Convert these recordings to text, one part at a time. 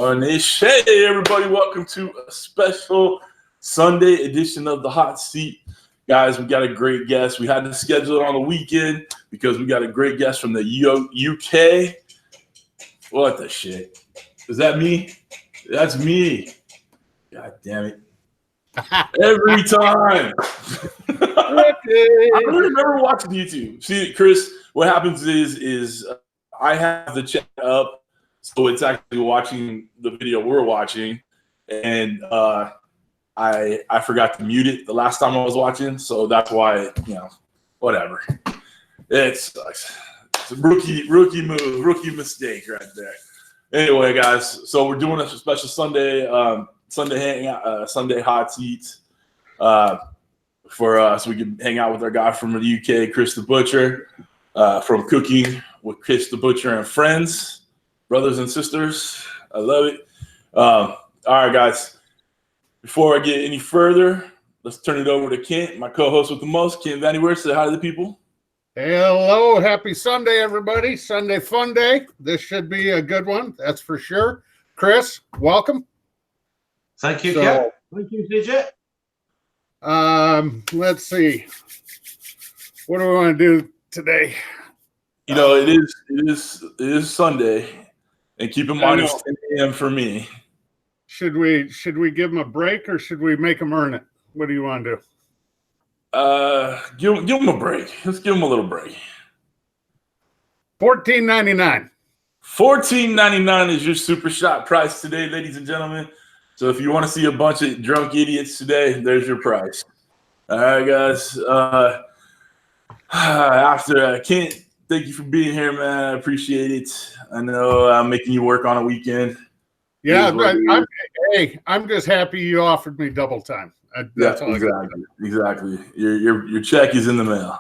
Hey everybody, welcome to a special Sunday edition of the Hot Seat. Guys, we got a great guest. We had to schedule it on the weekend because we got a great guest from the UK. What the shit? Is that me? That's me. God damn it. Every time. I don't remember watching YouTube. See, Kris, what happens is I have the chat up, so it's actually watching the video we're watching, and I forgot to mute it the last time I was watching, so that's why, whatever. It sucks. It's a rookie move, rookie mistake right there. Anyway, guys, so we're doing a special Sunday hangout, Sunday hot seats for so we can hang out with our guy from the UK, Kris the Butcher, from Cooking with Kris the Butcher and Friends. Brothers and sisters, I love it. All right, guys. Before I get any further, let's turn it over to Kent, my co-host with the most. Kent Vanniware, say hi to the people. Hello, happy Sunday, everybody. Sunday fun day. This should be a good one, that's for sure. Kris, welcome. Thank you, Kent. Thank you, DJ. Let's see. What do we want to do today? It is Sunday. And keep in mind it's 10 a.m. for me. Should we give them a break or should we make them earn it? What do you want to Give do? them a break. Let's give them a little break. $14.99. $14.99 is your super shot price today, ladies and gentlemen. So if you want to see a bunch of drunk idiots today, there's your price. All right, guys. After Kent, thank you for being here, man. I appreciate it. I know I'm making you work on a weekend. Yeah, I'm just happy you offered me double time. That's all exactly. Your check is in the mail.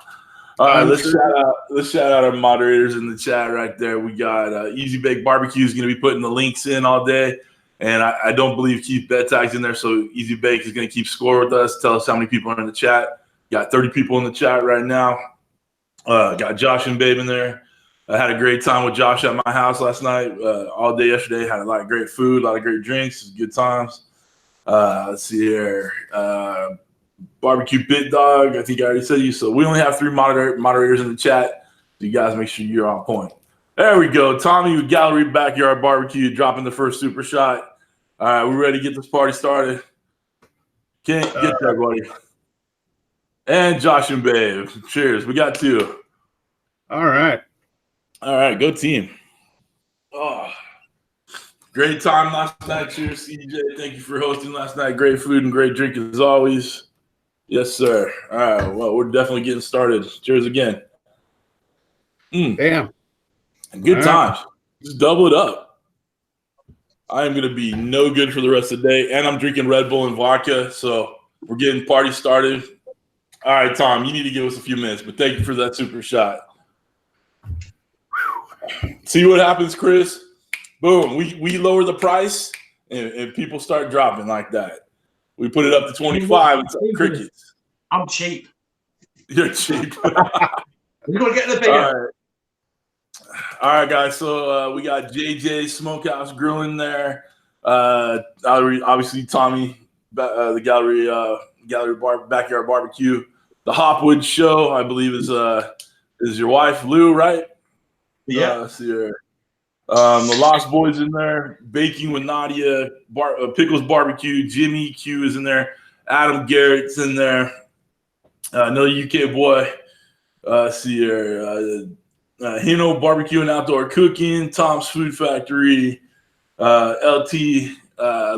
All right, let's shout out our moderators in the chat right there. We got Easy Bake Barbecue is going to be putting the links in all day, and I don't believe Keith Bettag's in there, so Easy Bake is going to keep score with us. Tell us how many people are in the chat. Got 30 people in the chat right now. Got Josh and Babe in there. I had a great time with Josh at my house last night. All day yesterday. Had a lot of great food, a lot of great drinks, good times. Let's see here. BBQ PIT DOG. I think I already said you. So we only have 3 moderators in the chat. So you guys make sure you're on point. There we go. Tommy with Gallery Backyard Barbecue dropping the first super shot. All right, we're ready to get this party started. Can't get there, buddy. And Josh and Babe. Cheers. We got 2. All right. All right, go team. Oh, great time last night. Cheers, CJ. Thank you for hosting last night. Great food and great drink as always. Yes, sir. All right, well, we're definitely getting started. Cheers again. Damn. Good times. Just double it up. I am going to be no good for the rest of the day, and I'm drinking Red Bull and vodka, so we're getting party started. All right, Tom, you need to give us a few minutes, but thank you for that super shot. See what happens, Kris? Boom. We lower the price, and people start dropping like that. We put it up to 25. It's like crickets. I'm cheap. You're cheap. We're going to get the bigger. All right, guys. So we got JJ Smokehouse Grilling there. Obviously, Tommy, the Gallery Backyard Barbecue. The Hopwood Show, I believe, is your wife, Lou, right? Yeah. Let's see here. The Lost Boys in there. Baking with Nadia. Pickles Barbecue. Jimmy Q is in there. Adam Garrett's in there. Another UK boy. Let's see here. Hino Barbecue and Outdoor Cooking. Tom's Food Factory. LT.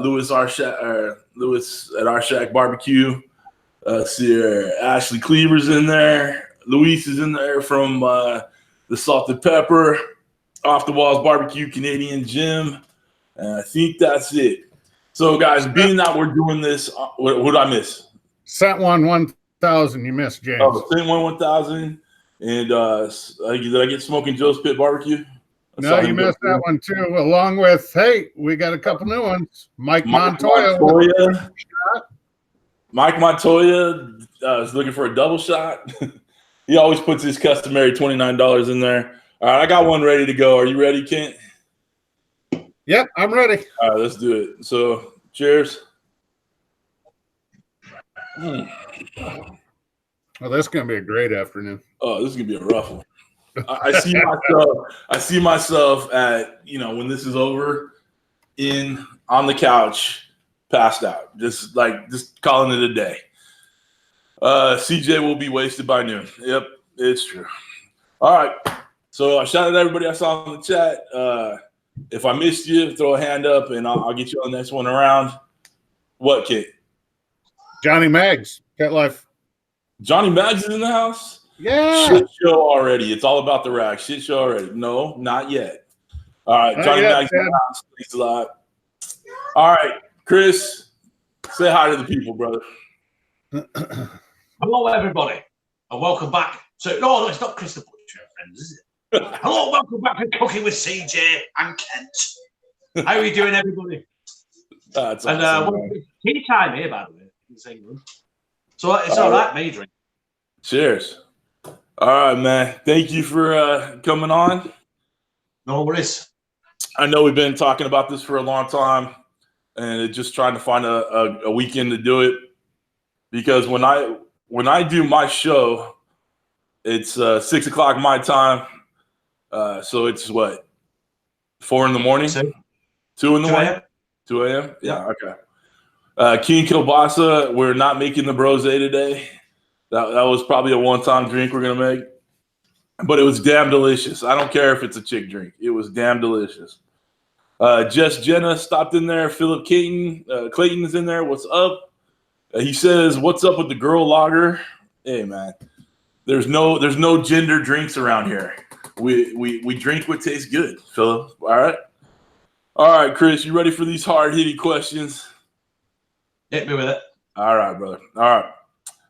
Lewis at Our Shack Barbecue. See here. Ashley Cleaver's in there. Luis is in there from the Salted Pepper. Off the Walls Barbecue, Canadian Gym. And I think that's it. So, guys, being that we're doing this, what did I miss? Sent one 1,000. You missed, James. Oh, Sent one 1,000. And did I get Smoking Joe's Pit Barbecue? No, you missed that one too. Along with, hey, we got a couple new ones. Mike Montoya. Mike Montoya is looking for a double shot. He always puts his customary $29 in there. All right, I got one ready to go. Are you ready, Kent? Yep, I'm ready. All right, let's do it. So, cheers. Well, that's going to be a great afternoon. Oh, this is gonna be a rough one. I see myself at, when this is over, on the couch, passed out, just calling it a day. CJ will be wasted by noon. Yep, it's true. All right. So I shout out to everybody I saw in the chat. If I missed you, throw a hand up, and I'll get you on the next one around. What, Kate? Johnny Maggs, Pet Life. Johnny Maggs is in the house? Yeah. Shit show already. It's all about the rack. Shit show already. No, not yet. All right, Not Johnny yet, Maggs in the house. Thanks a lot. All right, Kris, say hi to the people, brother. Hello, everybody, and welcome back. No, it's not Kris the Butcher, friends, is it? Hello, welcome back to Cooking with CJ and Kent. How are you doing, everybody? That's and awesome, tea time here, by the way, in England. So it's all right, me drink. Cheers. All right, man. Thank you for coming on. No worries. I know we've been talking about this for a long time, and just trying to find a weekend to do it. Because when I do my show, it's 6 o'clock my time. So it's what, 4 in the morning? 2 in the morning? 2 a.m. Yeah. Okay. King Kielbasa, we're not making the brose today. That was probably a one-time drink we're gonna make, but it was damn delicious. I don't care if it's a chick drink. It was damn delicious. Jess Jenna stopped in there. Philip Clayton is in there. What's up? He says, "What's up with the girl lager?" Hey man, there's no gender drinks around here. We drink what tastes good, Philip. All right, Kris, you ready for these hard-hitting questions? Hit me with it. All right, brother. All right.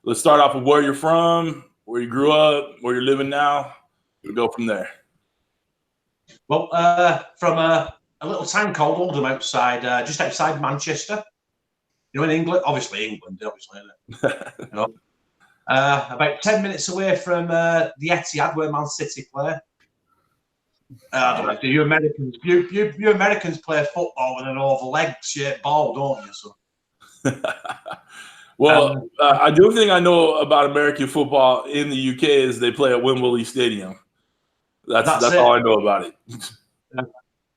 Let's start off with where you're from, where you grew up, where you're living now. We'll go from there. Well, from a little town called Oldham just outside Manchester. You know, in England, obviously, isn't it? You know, about 10 minutes away from the Etihad, where Man City play. I don't know. You Americans, you Americans play football with an oval-leg-shaped ball, don't you? So. Well, the only thing I know about American football in the UK is they play at Wembley Stadium. That's all I know about it.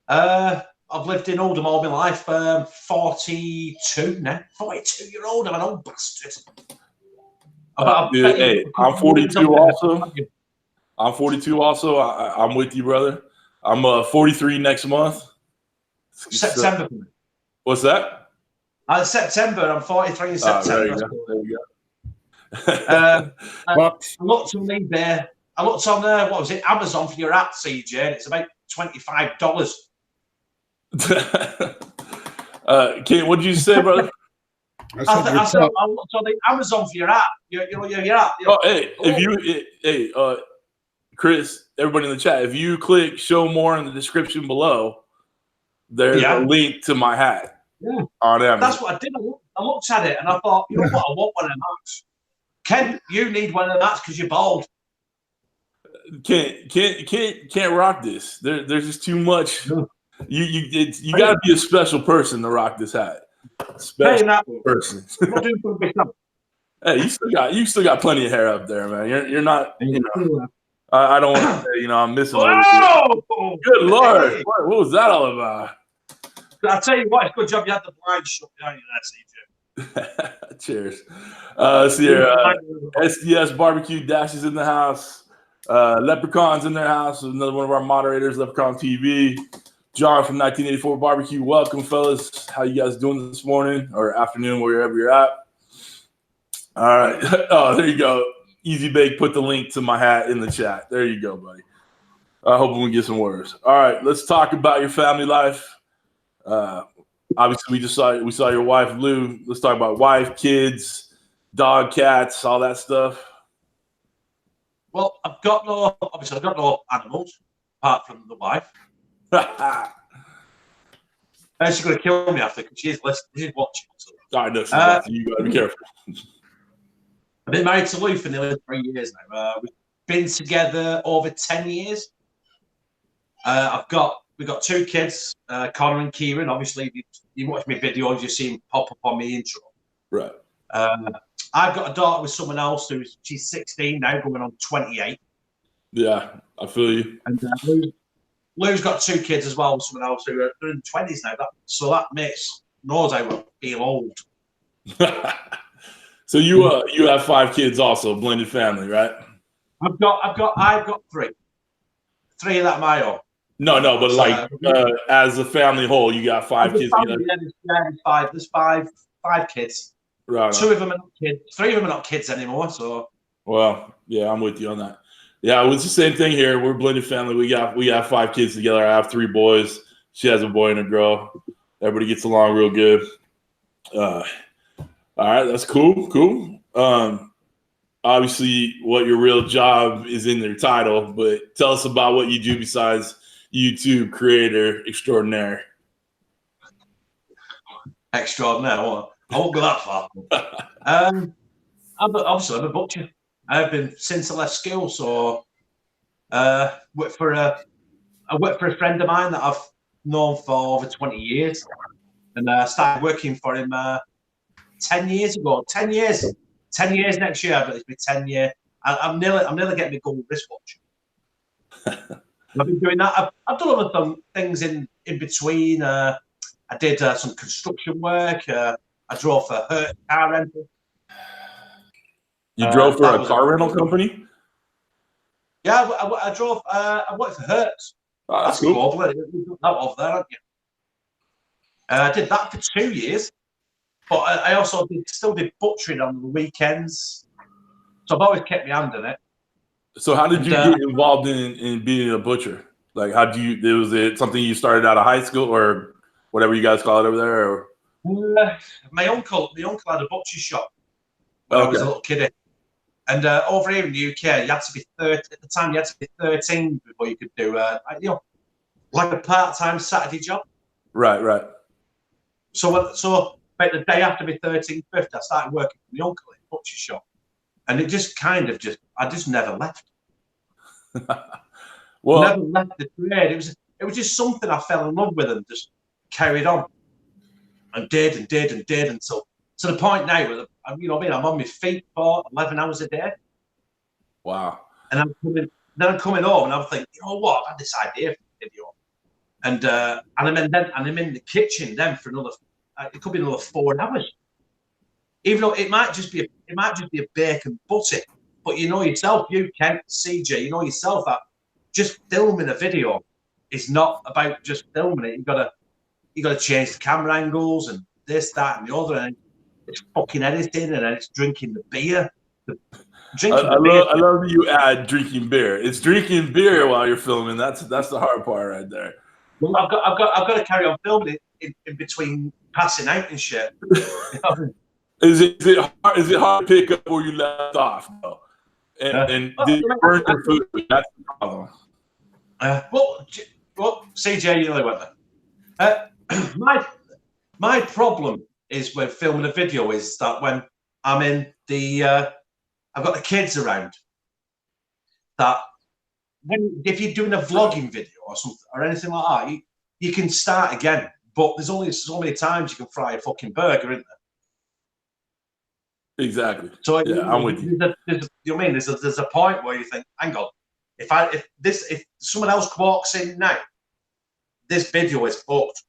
I've lived in Oldham all my life. 42 now. 42-year-old. I'm an old bastard. Dude, hey, I'm 42 also. I'm 42 also. I'm with you, brother. I'm 43 next month. September. What's that? September. I'm 43 in September. There you go. I looked on eBay. I looked on what was it? Amazon for your hat, CJ, and it's about $25. Kate, what did you say, brother? I said I looked on the Amazon for your hat. Your hat. Oh, hey, Kris, everybody in the chat, if you click show more in the description below, there's a link to my hat. Yeah, on Amazon. That's what I did. I looked at it and I thought, you know what? I want one of them hats. Ken, you need one of them hats because you're bald. Can't rock this. There's just too much. You got to be a special person to rock this hat. Special person. Hey, you still got plenty of hair up there, man. You're not. You know, I don't want to say, I'm missing. Oh, good Lord! Hey. What was that all about? I'll tell you what, it's a good job you had the blind shut down, CJ. Cheers. See here, SDS Barbecue Dash is in the house. Leprechaun's in their house. Another one of our moderators, LeprakonTV. John from 1984 Barbecue. Welcome, fellas. How you guys doing this morning or afternoon, wherever you're at? All right. Oh, there you go. Easy Bake put the link to my hat in the chat. There you go, buddy. I hope we can get some words. All right, let's talk about your family life. Obviously, we saw your wife, Lou. Let's talk about wife, kids, dog, cats, all that stuff. Well, I've got no animals apart from the wife. She's going to kill me after because she's listening, she's watching. So. I know. You got to be careful. I've been married to Lou for nearly 3 years now. We've been together over 10 years. I've got we got 2 kids, Connor and Kieran. Obviously, you watch my videos, you see them pop up on my intro. Right. I've got a daughter with someone else she's 16 now, going on 28. Yeah, I feel you. And Lou's got 2 kids as well with someone else who are in 20s now. So that makes knows I will feel old. So you have 5 kids also, blended family, right? I've got 3. 3 of that my own. No, but like as a family whole, you got 5 kids together. Yeah, there's 5 kids. Right. 2 of them are not kids. 3 of them are not kids anymore. So. Well, yeah, I'm with you on that. Yeah, it was the same thing here. We're a blended family. We got 5 kids together. I have 3 boys. She has a boy and a girl. Everybody gets along real good. All right, that's cool. Obviously, what your real job is in their title, but tell us about what you do besides YouTube creator extraordinaire. Extraordinaire. I won't go that far. I'm a butcher. I've been since I left school. So I work for a friend of mine that I've known for over 20 years, and I started working for him 10 years ago. 10 years next year. But it's been 10 years. I'm nearly getting my gold wristwatch. I've been doing that. I've done other things in between. I did some construction work. I drove for Hurt car rental. You drove for a car rental company? Yeah, I drove. I worked for Hurt. Oh, that's cool. Over there, aren't you? I did that for 2 years, but I also still did butchering on the weekends. So I've always kept my hand in it. So how did you get involved in being a butcher? Like, was it something you started out of high school or whatever you guys call it over there? Or? My uncle had a butcher shop when I was a little kid. And over here in the UK, you had to be 30 at the time. You had to be 13 before you could do, like a part-time Saturday job. Right. So about the day after my 13th birthday, I started working for my uncle in a butcher shop, and it just I just never left. Well, never left the trade. It was just something I fell in love with and just carried on, and did until to the point now where I'm on my feet for 11 hours a day. Wow. And I'm coming home and I'm thinking, you know what? I had this idea for the video, and I'm in the kitchen then for another. It could be another 4 hours. Even though it might just be a bacon butty, but you know yourself, you Kent, CJ, you know yourself that just filming a video is not about just filming it. You gotta change the camera angles and this, that, and the other, and it's fucking editing, and then it's drinking the beer. I love that you add drinking beer. It's drinking beer while you're filming. That's the hard part right there. Well, I've got to carry on filming it in between passing out and shit. Is it hard to pick up where you left off though? And did you burn your food? That's the problem. Well, CJ, you know what? My problem is when filming a video is that when I'm in the, I've got the kids around. That if you're doing a vlogging video or something or anything like that, you can start again. But there's only so many times you can fry a fucking burger, isn't there? Exactly. So yeah, I'm with you. There's a point where you think, hang on, if someone else walks in now, this video is fucked.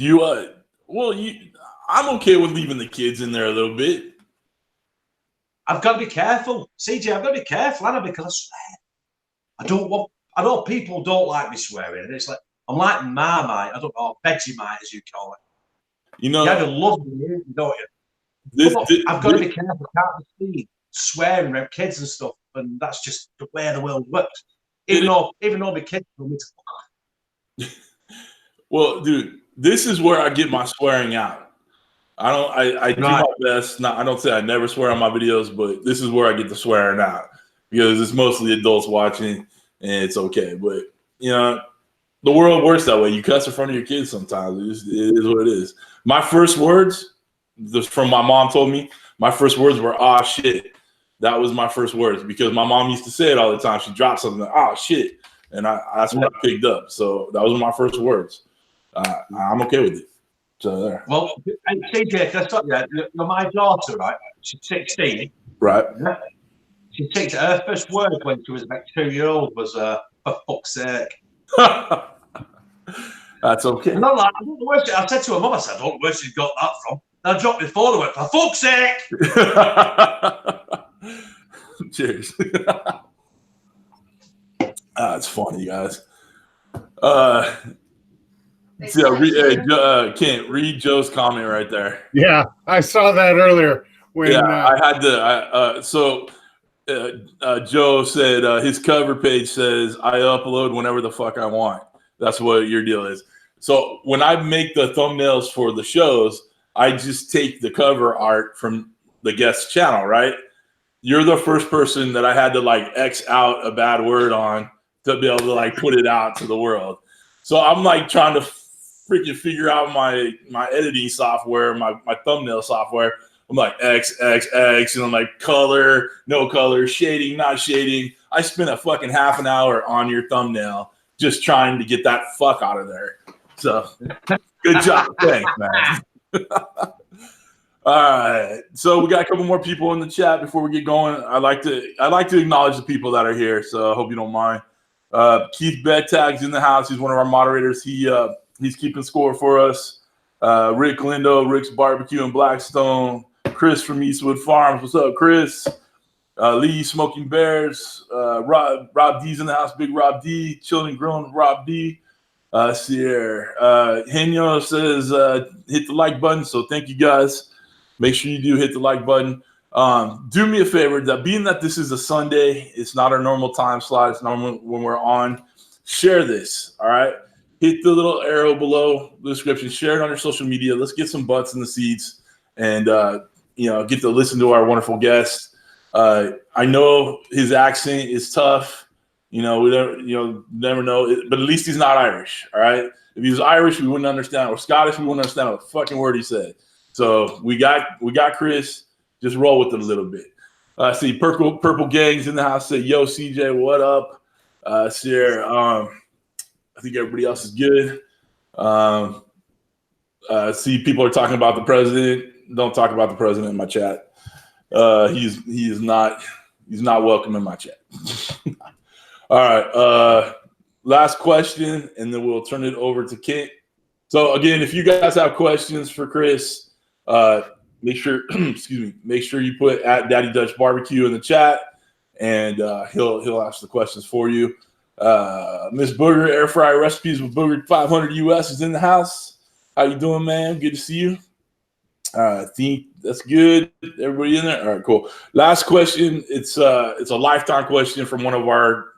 I'm okay with leaving the kids in there a little bit. I've got to be careful, CJ. I've got to be careful, Anna, because I swear. I know people don't like me swearing, and it's like I'm like Marmite. I don't know, Vegemite as you call it. You have a lovely name, don't you? I've got to be careful. I can't be swearing around kids and stuff, and that's just the way the world works. Even though my kids tell me to fuck off. Well, dude, this is where I get my swearing out. I do my best. I don't say I never swear on my videos, but this is where I get the swearing out because it's mostly adults watching, and it's okay. But the world works that way. You cuss in front of your kids sometimes. It is what it is. My first words, from my mom told me, my first words were, "Ah, shit." That was my first words because my mom used to say it all the time. She dropped something, "Ah, shit." and that's what I picked up. So that was my first words. I'm okay with it. So there. Well, CJ, can I stop you? You're my daughter, right? She's 16. Right. Yeah. She takes her first word when she was about 2-year-old was for fuck's sake. That's okay. And I'm like, I said to her mum, I said, I don't know where she's got that from. And I dropped before the word, for fuck's sake. Cheers. That's funny, guys. Kent, read Joe's comment right there. Yeah, I saw that earlier. When, I had to. Joe said his cover page says I upload whenever the fuck I want. That's what your deal is. So when I make the thumbnails for the shows, I just take the cover art from the guest channel, right? You're the first person that I had to like X out a bad word on to be able to like put it out to the world. So I'm like trying to freaking figure out my editing software, my thumbnail software. I'm like X, and I'm like color, no color, shading, not shading. I spent a fucking half an hour on your thumbnail just trying to get that fuck out of there. So good job. Thanks, man. All right. So we got a couple more people in the chat before we get going. I like to acknowledge the people that are here. So I hope you don't mind. Keith Bettag's in the house. He's one of our moderators. He's keeping score for us. Rick Lindo, Rick's Barbecue in Blackstone. Kris from Eastwood Farms. What's up, Kris? Lee Smoking Bears. Rob D's in the house. Big Rob D. Chilling and Grilling Rob D. Sierra. Henyo says hit the like button. So thank you guys. Make sure you do hit the like button. Do me a favor. Being that this is a Sunday, it's not our normal time slot. It's normal when we're on. Share this. All right. Hit the little arrow below the description. Share it on your social media. Let's get some butts in the seats and get to listen to our wonderful guest. I know his accent is tough. We never know, but at least he's not Irish. All right. If he was Irish, we wouldn't understand, or Scottish, we wouldn't understand a fucking word he said. So we got Kris. Just roll with it a little bit. I see Purple Gang's in the house. Say, yo, CJ, what up? Sierra. I think everybody else is good. See, people are talking about the president. Don't talk about the president in my chat. He is not welcome in my chat. All right. Last question, and then we'll turn it over to Kent. So again, if you guys have questions for Kris, make sure you put at Daddy Dutch Barbecue in the chat, and he'll ask the questions for you. Miss Booger Air Fryer Recipes with Booger 500 US is in the house. How you doing, man? Good to see you. I think that's good. Everybody in there? All right, cool. Last question. It's a lifetime question from one of our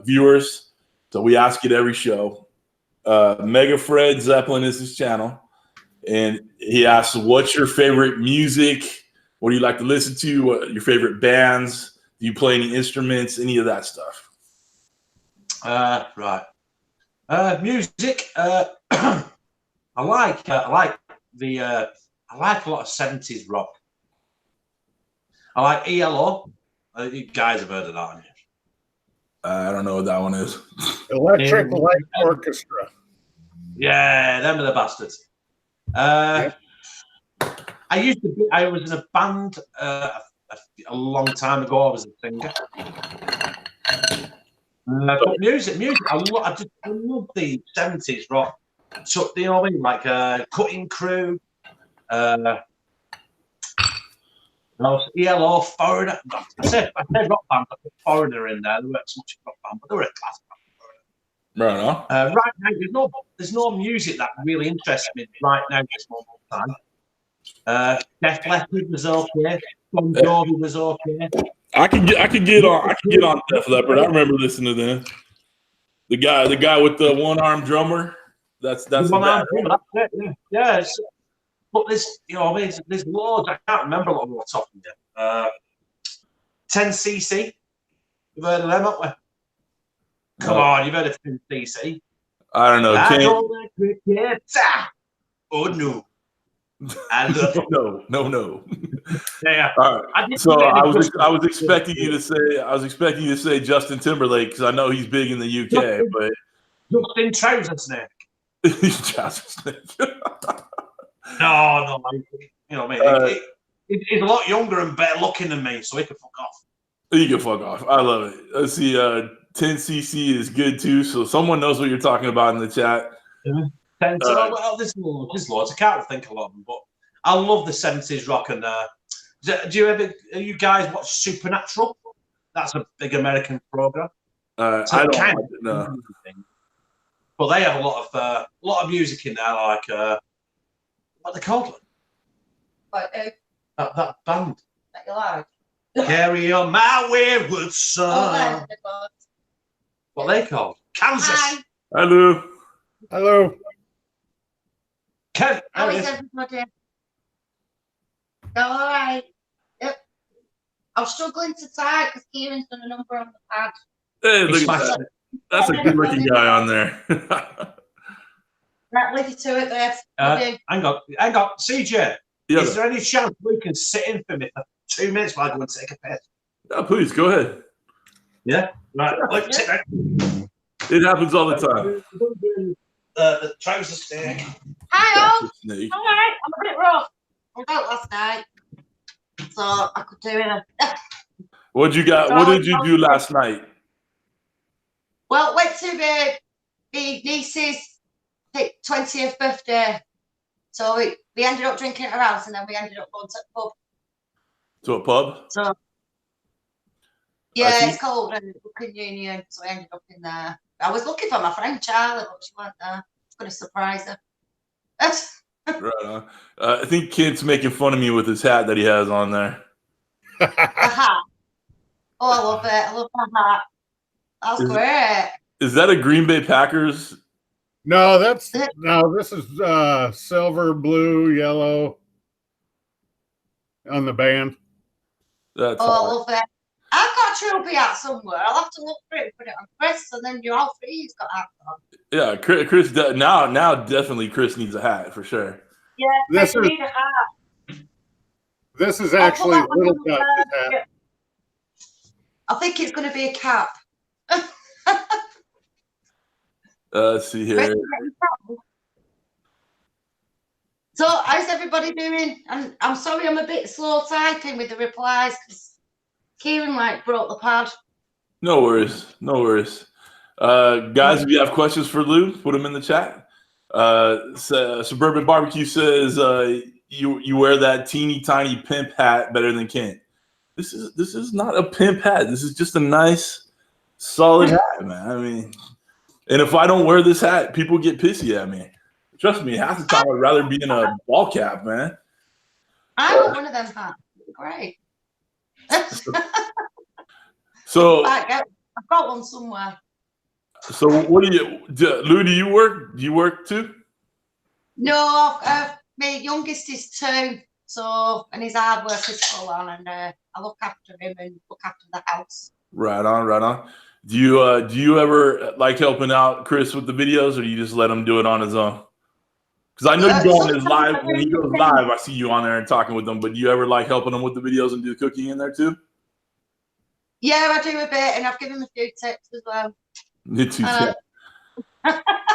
viewers. So we ask it every show. Mega Fred Zeppelin is his channel. And he asks, what's your favorite music? What do you like to listen to? What your favorite bands? Do you play any instruments? Any of that stuff? Right. Music. I like a lot of 70s rock. I like ELO. You guys have heard of that, haven't you? I don't know what that one is. Electric Light Orchestra. Yeah, them are the bastards. I was in a band a long time ago. I was a singer. But music. I love the 70s rock. So, you know what I mean? Like Cutting Crew, ELO, Foreigner. I said rock band, I put Foreigner in there. They weren't so much a rock band, but they were a class band. Right on. Right now, there's no music that really interests me right now at this moment in time. Def Leppard was okay. Bon Jovi was okay. I could get on Def Leppard. I remember listening to them. The guy with the one-armed drummer. That's one-armed drummer. That's it. Yeah. But there's loads. I can't remember a lot of what's off here. 10cc. You've heard of them, haven't we? Come on, you've heard of 10cc. I don't know. Oh no. And No. yeah. All right. So I was expecting you to say Justin Timberlake because I know he's big in the UK, but Justin Trouser Snake. Trouser Snake. No, you know what I mean. He's a lot younger and better looking than me, so he can fuck off. You can fuck off. I love it. Let's see. 10cc is good too. So someone knows what you're talking about in the chat. Well, there's loads. I can't think of a lot of them, but I love the 70s rock. And you guys watch Supernatural? That's a big American program. I don't know. But they have a lot of music in there, like what they called? What? That band. That you like? Carry on my wayward son. What are they called? Kansas. Hi. Hello. How is everybody? All right. Yep. I'm struggling to type because Kieran's done a number on the pad. Hey, look at that. That's a good-looking guy on there. Right, leave you to it there. Hang on. CJ, is there any chance we can sit in for me for 2 minutes while I go and take a piss? Yeah, please, go ahead. Yeah? Right, sit there. It happens all the time. The trouser snake. Hi, all. All right, I'm a bit rough. I was out last night, so I could do it. What did you do last night? Well, went to the niece's 20th birthday. So we ended up drinking at her house, and then we ended up going to the pub. To a pub? So yeah, it's called Union. So I ended up in there. I was looking for my friend Charlie, but she wasn't there. I was going to surprise her. Right on. I think Kid's making fun of me with his hat that he has on there. A hat. Oh, I love it. I love my hat. That's great. Is that a Green Bay Packers? No, this is silver, blue, yellow on the band. That's I love it. I've got a trophy hat somewhere. I'll have to look for it and put it on Kris, and then you're all three. He's got hats on. Yeah, Kris. Now, definitely, Kris needs a hat for sure. Yeah, this need a hat. This is actually Little Dutch's hat. I think it's going to be a cap. Let's see here. So, how's everybody doing? I'm sorry, I'm a bit slow typing with the replies because Kieran broke the pad. No worries. Guys, if you have questions for Lou, put them in the chat. Suburban Barbecue says you wear that teeny tiny pimp hat better than Kent. This is not a pimp hat. This is just a nice, solid hat, man. I mean, and if I don't wear this hat, people get pissy at me. Trust me, half the time I'd rather be in a ball cap, man. I want one of them hats. Great. So I've got one somewhere. So what Lou? Do you work? Do you work too? No, my youngest is 2, and his hard work is full on, and I look after him and look after the house. Right on. Do you ever like helping out Kris with the videos, or do you just let him do it on his own? Because I know you go on his live. When he goes live, I see you on there and talking with him. But do you ever like helping him with the videos and do the cooking in there too? Yeah, I do a bit, and I've given him a few tips as well.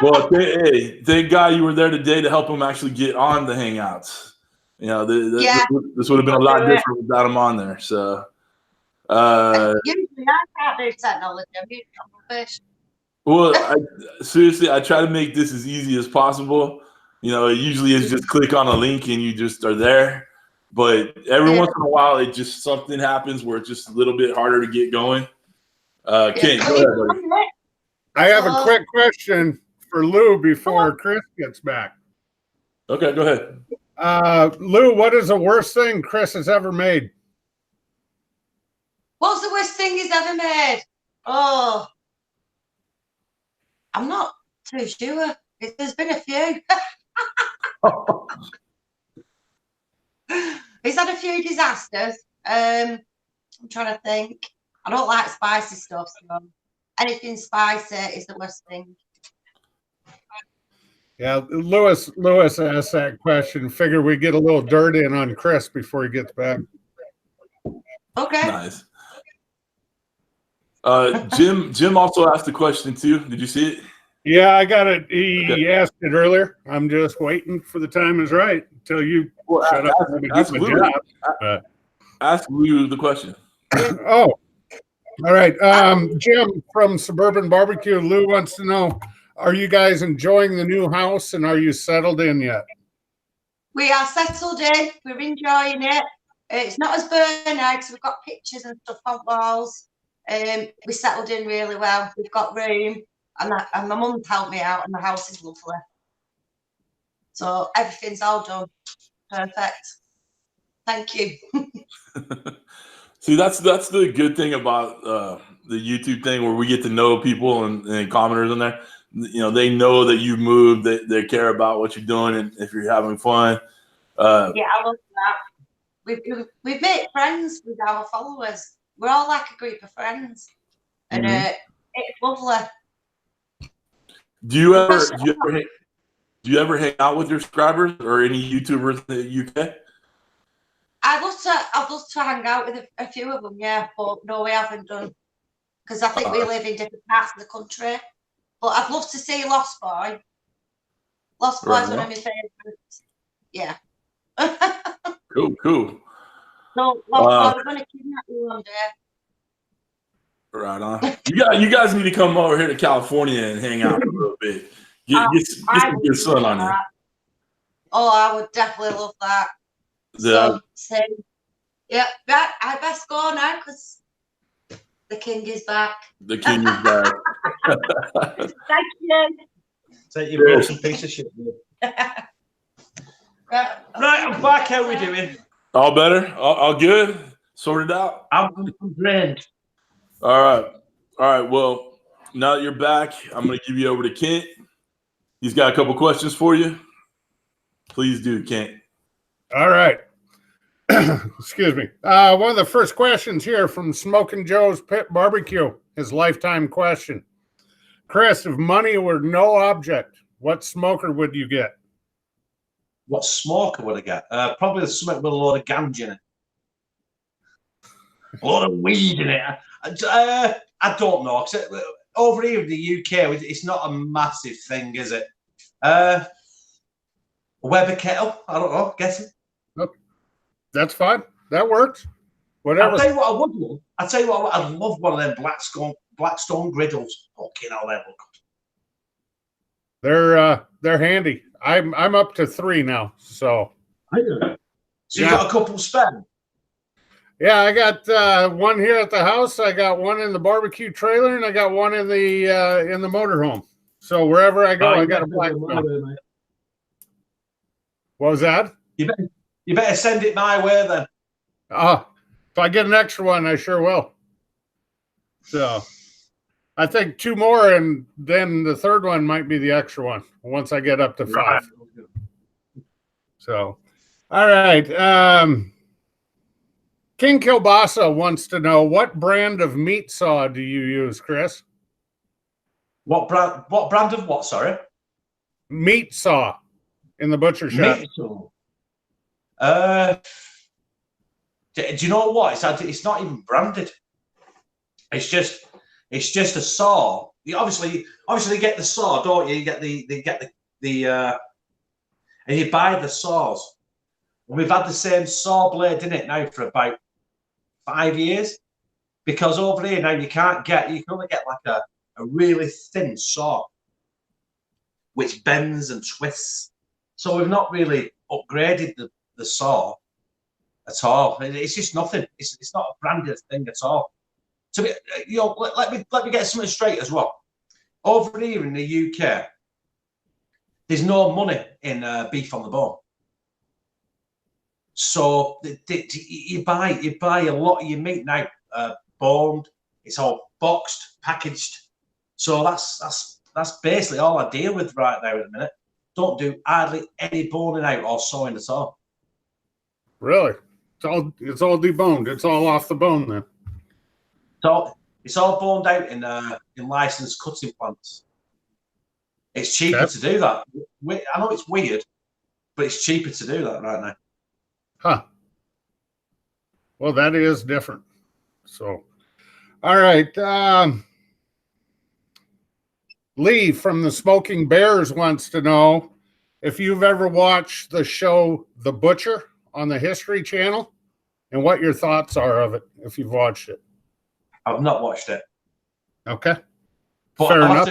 Well, thank God you were there today to help him actually get on the Hangouts. You know, this would have been a lot different without him on there. So, usually I can't do technology. I'm usually rubbish. Well, seriously, I try to make this as easy as possible. You know, it usually is just click on a link and you just are there. But every once in a while, it just something happens where it's just a little bit harder to get going. Ken, go ahead, buddy. I have a quick question for Lou before Kris gets back. Okay, go ahead. Lou, what is the worst thing Kris has ever made? What's the worst thing he's ever made? Oh, I'm not too sure. There's been a few. He's had a few disasters. I'm trying to think. I don't like spicy stuff, so anything spicy is the worst thing. Yeah, Lewis asked that question. Figure we get a little dirt in on Kris before he gets back. Okay. Nice. Jim also asked a question too. Did you see it? Yeah, I got it. He asked it earlier. I'm just waiting for the time is right until you shut up and ask do my Lou. job. Ask Lou the question. Oh, all right. Jim from Suburban Barbecue. Lou wants to know, are you guys enjoying the new house and are you settled in yet? We are settled in. We're enjoying it. It's not as burnt out because we've got pictures and stuff on walls. We settled in really well. We've got room, and my mum helped me out, and the house is lovely. So everything's all done. Perfect. Thank you. See, that's the good thing about the YouTube thing, where we get to know people and commenters in there. You know, they know that you moved. They care about what you're doing, and if you're having fun. Yeah, I love that. We've made friends with our followers. We're all like a group of friends, and it's lovely. Do you ever hang out with your subscribers or any YouTubers in the UK? I'd love to hang out with a few of them, yeah, but no, we haven't done, because I think we live in different parts of the country. But I'd love to see Lost Boy. Lost Boy's one of my favourites. Yeah. Cool. So, Lost Boy, we're going to kidnap you one day. Right on. You guys need to come over here to California and hang out for a little bit. Get some good sun on you. Oh, I would definitely love that. Yeah, right. I best go now because the king is back. The king is back. Thank you. Take your broken piece of shit. Right, I'm back. How are we doing? All better? All good? Sorted out? I'm drained. All right. Well, now that you're back, I'm going to give you over to Kent. He's got a couple questions for you. Please do, Kent. All right. Excuse me. One of the first questions here from Smoking Joe's Pit Barbecue, his lifetime question. Kris, if money were no object, what smoker would you get? What smoker would I get? Probably something with a load of ganja in it. A lot of weed in it. I don't know. Over here in the UK, it's not a massive thing, is it? A Weber kettle? I don't know. Guessing. Okay. That's fine. That works. Whatever. I'll tell you what I would love. I'll tell you what I'd love, one of them Blackstone griddles. Fucking hell, they look good. They're handy. I'm up to 3 now. So. So you got a couple spare? Yeah, I got one here at the house. I got one in the barbecue trailer, and I got one in the motorhome. So wherever I go, I got a Blackstone. What was that? You better send it my way then. If I get an extra one, I sure will. So I think 2 more, and then the third one might be the extra one once I get up to 5. Right. So, all right. King Kielbasa wants to know, what brand of meat saw do you use, Kris? What brand of what, sorry? Meat saw in the butcher shop. Meat saw. Do you know what? It's not even branded. It's just a saw. You obviously get the saw, don't you? You get the and you buy the saws. And we've had the same saw blade in it now for about 5 years, because over here now you can only get like a really thin saw which bends and twists. So we've not really upgraded the saw at all. It's just nothing. It's not a branded thing at all. So let me get something straight as well. Over here in the UK, there's no money in beef on the bone. So you buy a lot of your meat now boned. It's all boxed, packaged. So that's basically all I deal with right now at the minute. Don't do hardly any boning out or sawing at all. Really? It's all deboned. It's all off the bone then. So it's all boned out in licensed cutting plants. It's cheaper to do that. I know it's weird, but it's cheaper to do that right now. Huh. Well, that is different. So, all right. Lee from the Smoking Bears wants to know if you've ever watched the show The Butcher on the History Channel and what your thoughts are of it if you've watched it. I've not watched it. Okay. But Fair enough.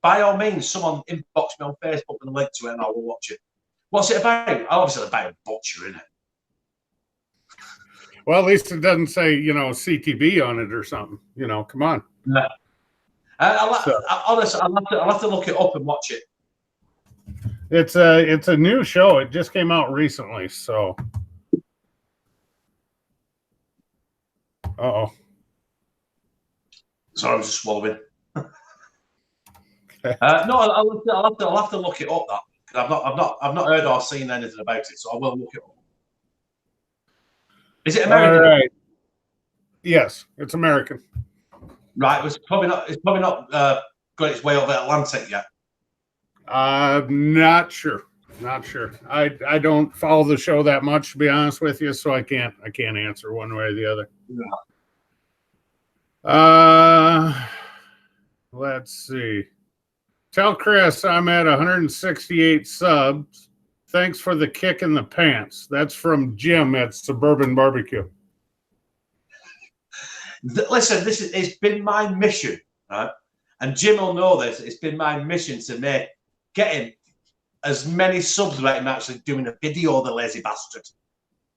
By all means, someone inbox me on Facebook and a link to it and I will watch it. What's it about? Obviously about a butcher, isn't it? Well, at least it doesn't say, CTB on it or something. Come on. No. Honestly, I'll have to look it up and watch it. It's a new show. It just came out recently, so. Uh-oh. Sorry, I was just swallowing. No, I'll have to look it up. That because I've not heard or seen anything about it, so I will look it up. Is it American? All right. Yes, it's American. Right, it's probably not got its way over the Atlantic yet. Not sure. Not sure. I don't follow the show that much, to be honest with you, so I can't answer one way or the other. Yeah. Let's see. Tell Kris I'm at 168 subs. Thanks for the kick in the pants. That's from Jim at Suburban Barbecue. Listen, it's been my mission, right? And Jim will know this. It's been my mission to get him as many subs without him actually doing a video, the lazy bastard.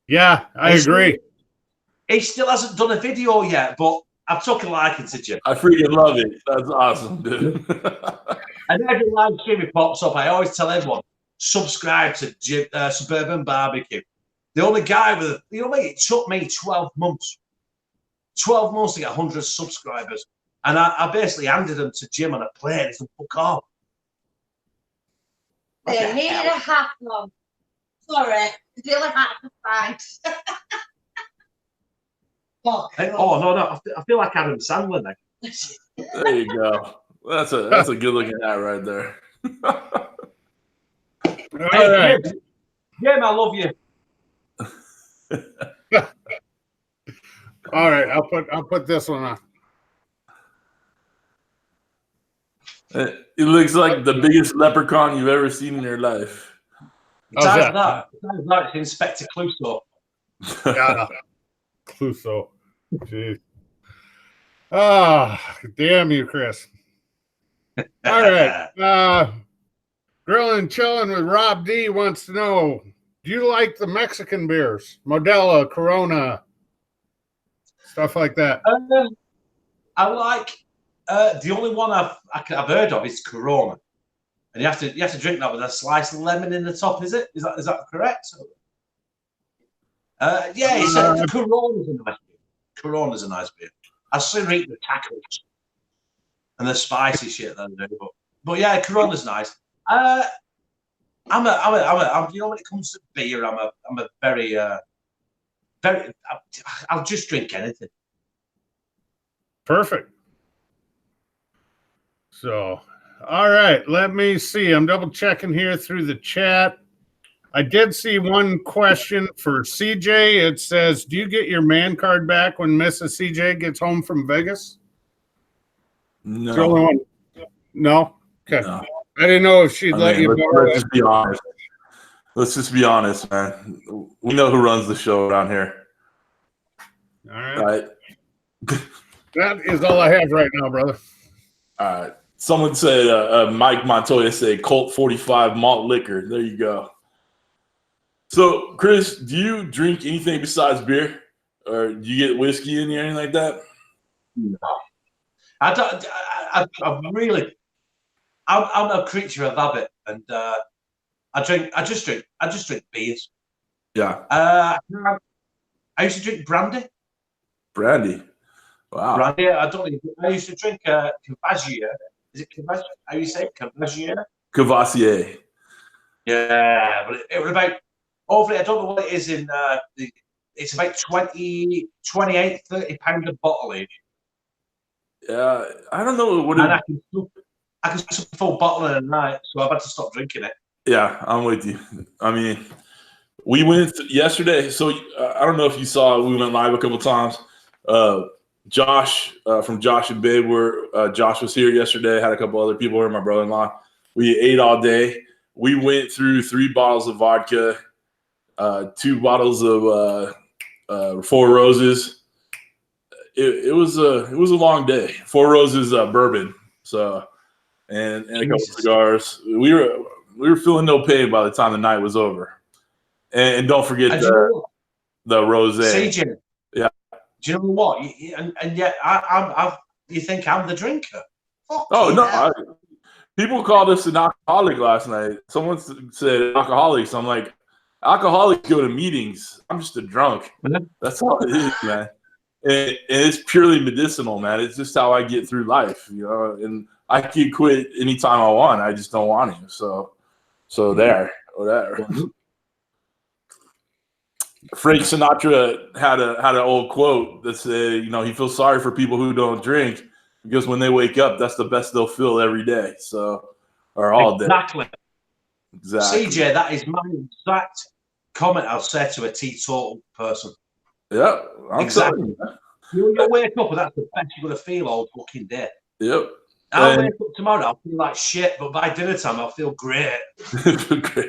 Yeah, I agree. He still hasn't done a video yet, but I've took a liking to Jim. I freaking love it. That's awesome, dude. And every live stream he pops up, I always tell everyone, subscribe to Jim, Suburban Barbecue. The only guy it took me 12 months. 12 months to get 100 subscribers. And I basically handed them to Jim on a plate. He said, fuck off. They needed a hat on. Sorry, the only hat to find. Oh, no. I feel like Adam Sandler now. There you go. That's a good looking hat right there. All right. Jim, I love you. All right, I'll put this one on. It looks like the biggest leprechaun you've ever seen in your life. Besides that, it's Inspector Clouseau. Yeah, Clouseau. Jeez. Ah, damn you, Kris. All right. Grilling and Chilling with Rob D wants to know, do you like the Mexican beers? Modelo, Corona, stuff like that. I like the only one I've heard of is Corona, and you have to drink that with a sliced lemon in the top. Is that correct? Yeah, it's Corona's a nice beer. Corona's a nice beer. I sooner eat the tacos and the spicy shit than I do, but yeah, Corona's nice. I'm you know, when it comes to beer, I'm a very I'll just drink anything. Perfect. So, all right, let me see. I'm double checking here through the chat. I did see one question for CJ. It says, do you get your man card back when Mrs. CJ gets home from Vegas? No. No? Okay. No. I didn't know if she'd let you borrow it. Let's just be honest. Let's just be honest, man. We know who runs the show around here. All right. That is all I have right now, brother. All right. Someone said, Mike Montoya said, Colt 45 malt liquor. There you go. So, Kris, do you drink anything besides beer? Or do you get whiskey in you or anything like that? No. I don't. I'm a creature of habit, and I just drink beers. Yeah. I used to drink brandy. Brandy. Wow. Brandy. I used to drink Cavassier. Is it Cavassier? How do you say it? Cavassier? Cavassier. Yeah, but it was about hopefully I don't know what it is in it's about 28, 30 pounds a bottle each. Yeah, I don't know what and I can sip a full bottle in a night, so I've had to stop drinking it. Yeah, I'm with you. I mean, we went yesterday. So I don't know if you saw, we went live a couple times. Josh from Josh and Babe, Josh was here yesterday. Had a couple other people here, my brother-in-law. We ate all day. We went through 3 bottles of vodka, 2 bottles of Four Roses. It was a long day. Four Roses bourbon, so and a couple cigars. We were feeling no pain by the time the night was over. And don't forget the rosé. CJ, yeah. Do you know what? And yet, you think I'm the drinker? Oh no! People called us an alcoholic last night. Someone said alcoholics. I'm like, alcoholics go to meetings. I'm just a drunk. That's all it is, man. And it's purely medicinal, man. It's just how I get through life, you know. And I can quit anytime I want. I just don't want to. So there, whatever. Frank Sinatra had an old quote that said, you know, he feels sorry for people who don't drink because when they wake up, that's the best they'll feel every day. So, or all day. Exactly. CJ, that is my exact comment I'll say to a teetotal person. Yeah, exactly. You'll wake up and that's the best you're going to feel all fucking day. Yep. I'll wake up tomorrow, I'll feel like shit, but by dinner time, I'll feel great.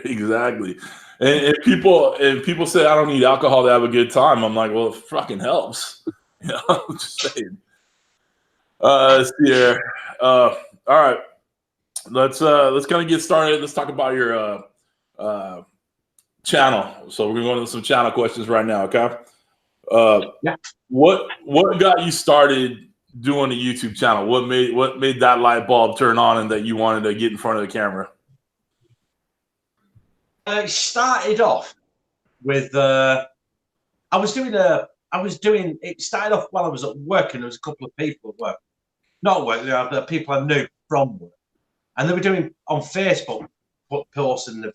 Exactly. And people say I don't need alcohol to have a good time. I'm like, well, it fucking helps. You know, I'm just saying. Let's see here. All right. Let's kind of get started. Let's talk about your channel. So we're gonna go into some channel questions right now, okay? Yeah. What got you started doing a YouTube channel? What made that light bulb turn on and that you wanted to get in front of the camera? It started off with it started off while I was at work, and there was a couple of people at work, not at work, the people I knew from work, and they were doing on Facebook, posting the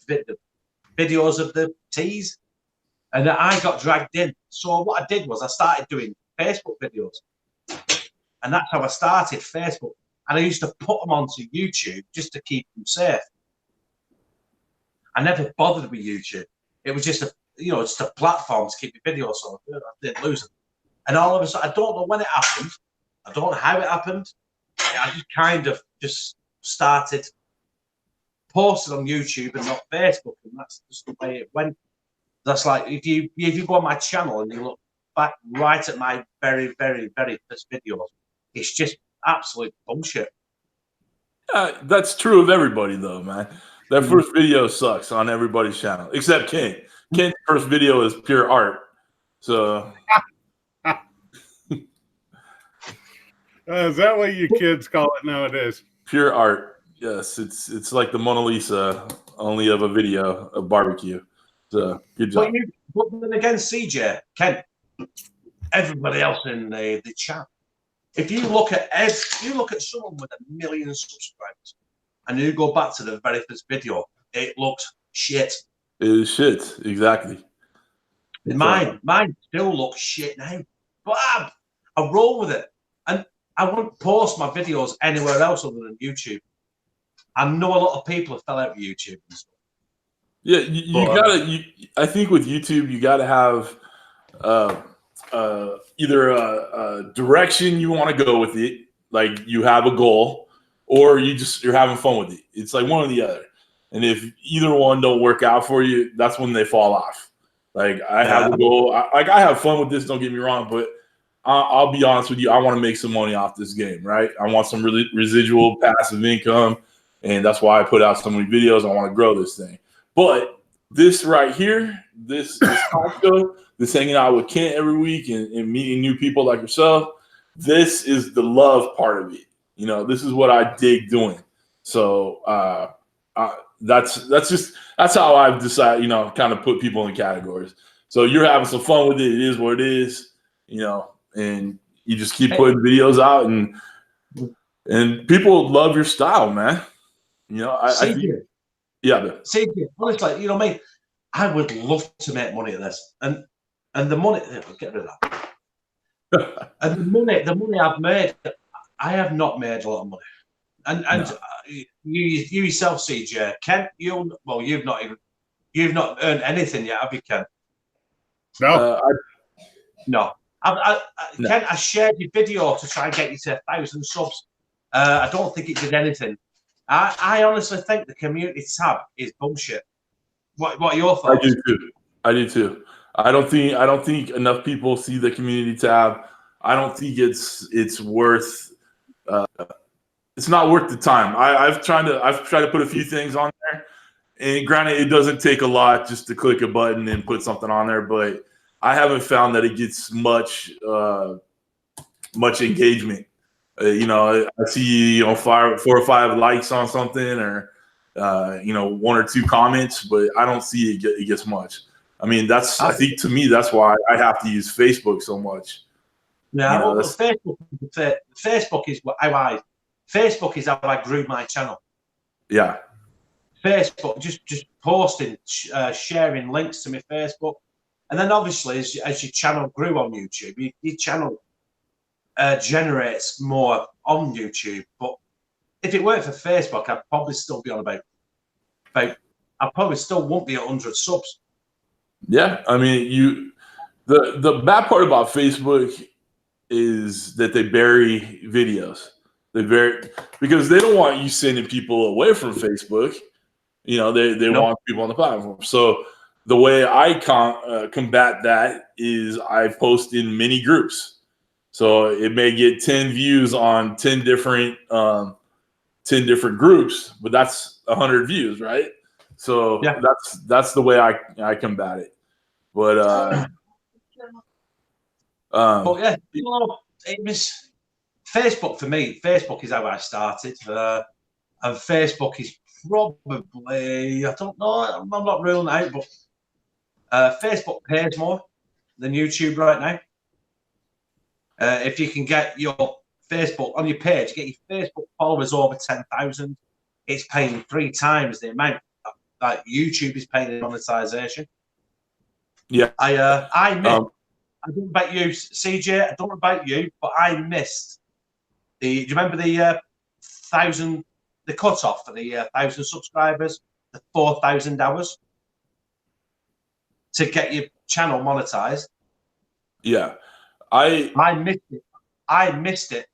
videos of the teas, and I got dragged in. So what I did was I started doing Facebook videos, and that's how I started Facebook. And I used to put them onto YouTube just to keep them safe. I never bothered with YouTube. It was just just a platform to keep your videos on. I didn't lose them. And all of a sudden, I don't know when it happened. I don't know how it happened. I just kind of just started posting on YouTube and not Facebook, and that's just the way it went. That's like if you go on my channel and you look back right at my very, very, very first videos, it's just absolute bullshit. That's true of everybody, though, man. That first video sucks on everybody's channel, except Ken. Ken's first video is pure art. So, is that what you kids call it nowadays? Pure art. Yes, it's like the Mona Lisa, only of a video of barbecue. So, good job. But then again, CJ, Ken, everybody else in the chat. If you look at someone with 1 million subscribers, and you go back to the very first video, it looks shit. It is shit, exactly. Mine still looks shit now, but I roll with it, and I wouldn't post my videos anywhere else other than YouTube. I know a lot of people have fell out of YouTube and stuff. Yeah, I think with YouTube, you gotta have either a direction you want to go with it, like you have a goal, or you're having fun with it. It's like one or the other. And if either one don't work out for you, that's when they fall off. Like I have a goal. I have fun with this. Don't get me wrong, but I'll be honest with you. I want to make some money off this game, right? I want some residual passive income, and that's why I put out so many videos. I want to grow this thing. But this right here, this show, this hanging out with Kent every week and meeting new people like yourself, this is the love part of it. You know, this is what I dig doing. So that's how I've decided, you know, kind of put people in categories. So you're having some fun with it. It is what it is, you know, and you just keep putting videos out and people love your style, man. You know, honestly, you know, mate, I would love to make money at this, and the money, get rid of that. And the money I've made, I have not made a lot of money. And you yourself, CJ, Kent, you've not earned anything yet, have you, Kent? No. No. Kent, I shared your video to try and get you to 1,000 subs. I don't think it did anything. I honestly think the community tab is bullshit. What are your thoughts? I do too. I don't think enough people see the community tab. I don't think it's worth. It's not worth the time. I've tried to put a few things on there, and granted, it doesn't take a lot just to click a button and put something on there, but I haven't found that it gets much engagement. I see 4 or 5 likes on something, or 1 or 2 comments, but I don't see it gets much. I mean, I think to me that's why I have to use Facebook so much. Yeah, Facebook is how I grew my channel. Yeah, Facebook, just posting, sharing links to my Facebook, and then obviously as your channel grew on YouTube, your channel generates more on YouTube. But if it weren't for Facebook, I'd probably still be on about. I probably still won't be at 100 subs. Yeah, I mean, the bad part about Facebook is that they bury videos. Because they don't want you sending people away from Facebook. They want people on the platform. So the way I combat that is I post in mini groups. So it may get 10 views on 10 different groups, but that's 100 views, right? So yeah, that's the way I combat it. But yeah, it was Facebook for me. Facebook is how I started, and Facebook is probably, I don't know, I'm not ruling out, but Facebook pays more than YouTube right now. If you can get your Facebook on your page, get your Facebook followers over 10,000, it's paying 3 times the amount that YouTube is paying in monetization. Yeah, I don't know about you, CJ. I don't know about you, but I missed do you remember the 1,000, the cutoff for the 1,000 subscribers, the 4,000 hours to get your channel monetized? Yeah, I missed it. I missed it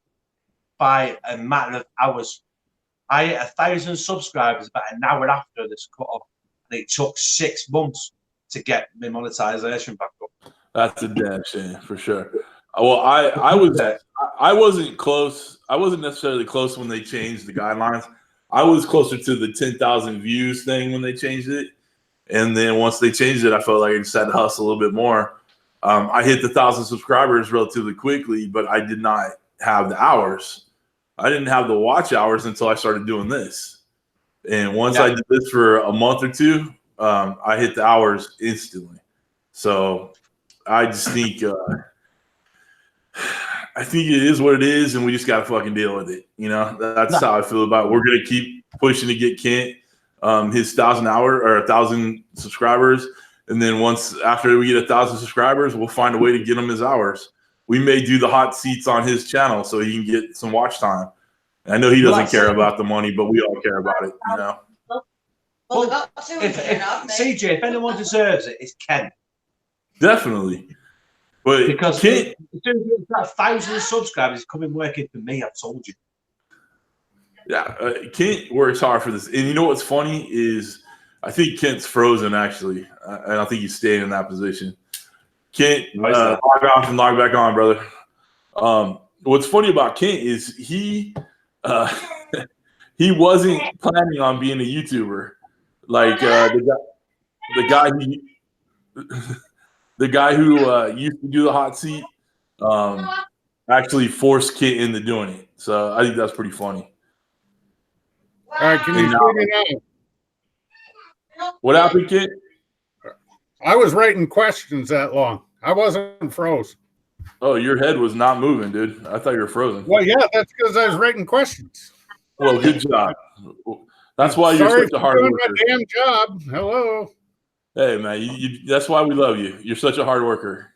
by a matter of hours. I hit 1,000 subscribers about an hour after this cutoff, and it took 6 months to get my monetization back up. That's a damn shame for sure. Well, I wasn't close. I wasn't necessarily close when they changed the guidelines. I was closer to the 10,000 views thing when they changed it, and then once they changed it, I felt like I just had to hustle a little bit more. I hit the 1,000 subscribers relatively quickly, but I did not have the hours. I didn't have the watch hours until I started doing this. And once I did this for a month or 2, I hit the hours instantly. So I just think it is what it is, and we just got to fucking deal with it. That's how I feel about it. We're going to keep pushing to get Kent his 1,000 subscribers. And then after we get 1,000 subscribers, we'll find a way to get him his hours. We may do the hot seats on his channel so he can get some watch time. I know he doesn't care about the money, but we all care about it, Well, CJ, if anyone deserves it, it's Ken. Definitely. But because Kent, that 1,000 subscribers coming working for me, I've told you. Yeah, Kent works hard for this. And you know what's funny is I think Kent's frozen, actually. I don't think he's staying in that position. Kent, log off and log back on, brother. What's funny about Kent is he wasn't planning on being a YouTuber. Like the guy who used to do the hot seat actually forced Kent into doing it. So I think that's pretty funny. All right, can you see me now? What happened, Kent? I was writing questions that long. I wasn't froze. Oh, your head was not moving, dude. I thought you were frozen. Well, yeah, that's because I was writing questions. Well, good job. That's why you're such a hard worker. Sorry for doing my damn job. Hello. Hey, man, that's why we love you. You're such a hard worker.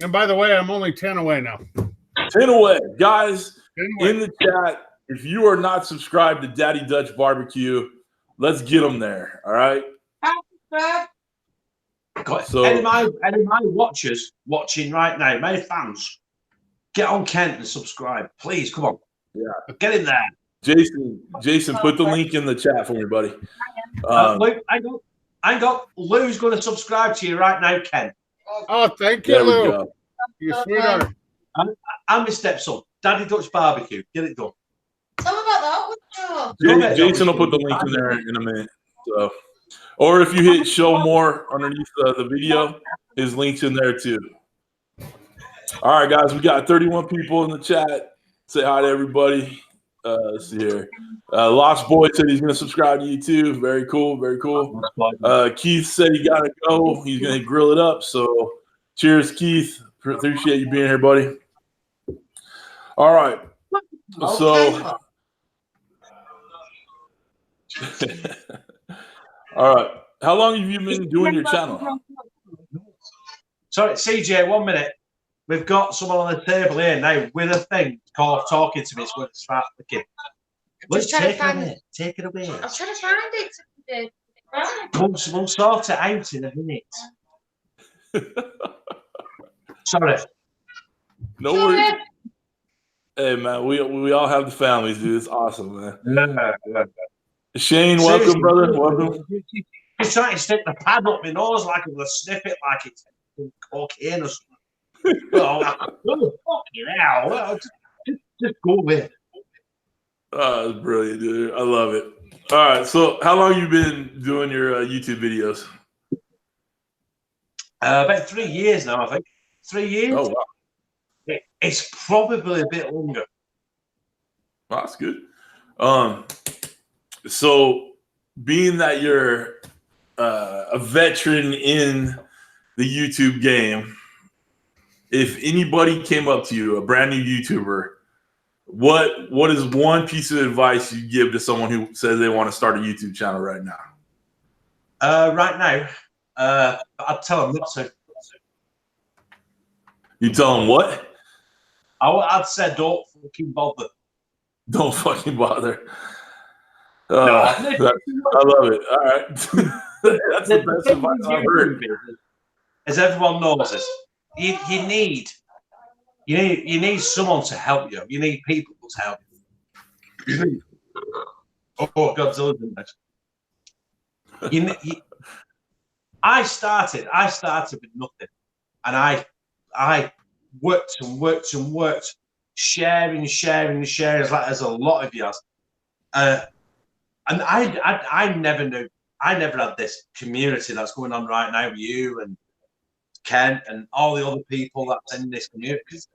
And by the way, I'm only 10 away now. 10 away. Guys, 10 away. In the chat, if you are not subscribed to Daddy Dutch Barbecue, let's get them there. All right. So, any of my watchers watching right now, my fans, get on Kent and subscribe, please. Come on, get in there. Jason, put the link in the chat for me, buddy. Luke, I got Lou's going to subscribe to you right now, Ken. Oh, thank you, Lou. You sweetheart. And my stepson, Daddy Dutch Barbecue. Get it done. Tell me about that. Jason will put the link in there in a minute. So, or if you hit show more underneath the video, his link's in there too. All right, guys, we got 31 people in the chat. Say hi to everybody. Let's see here. Lost Boy said he's going to subscribe to you too. Very cool. Very cool. Keith said he got to go. He's going to grill it up. So cheers, Keith. Appreciate you being here, buddy. All right. So, all right. How long have you been doing your channel? Sorry, CJ, 1 minute. We've got someone on the table here now with a thing called talking to me. It's going to start clicking. Let's take it away. Take it away. I'm trying to find it. We'll sort it out in a minute. Sorry. No worries. Hey, man, we all have the families, dude. It's awesome, man. Shane, welcome, brother. Welcome. He's trying to stick the pad up my nose like I'm going to sniff it like it's cocaine or something. Oh, fucking hell. Just go with it. Oh, that's brilliant, dude. I love it. All right, so how long have you been doing your YouTube videos? About 3 years now, I think. 3 years? Oh, wow. It's probably a bit longer. Wow, that's good. So being that you're a veteran in the YouTube game, if anybody came up to you, a brand new YouTuber, what is one piece of advice you give to someone who says they want to start a YouTube channel right now? Right now, I'd tell them not to. You tell them what? I'd say don't fucking bother. Don't fucking bother. I love it. All right. That's the best advice I've heard. As everyone knows this, you need someone to help you. You need people to help you. Oh, Godzilla didn't mention. I started with nothing, and I worked and worked and worked, sharing, as a lot of you. And I never knew. I never had this community that's going on right now with you and Kent and all the other people that's in this community. Because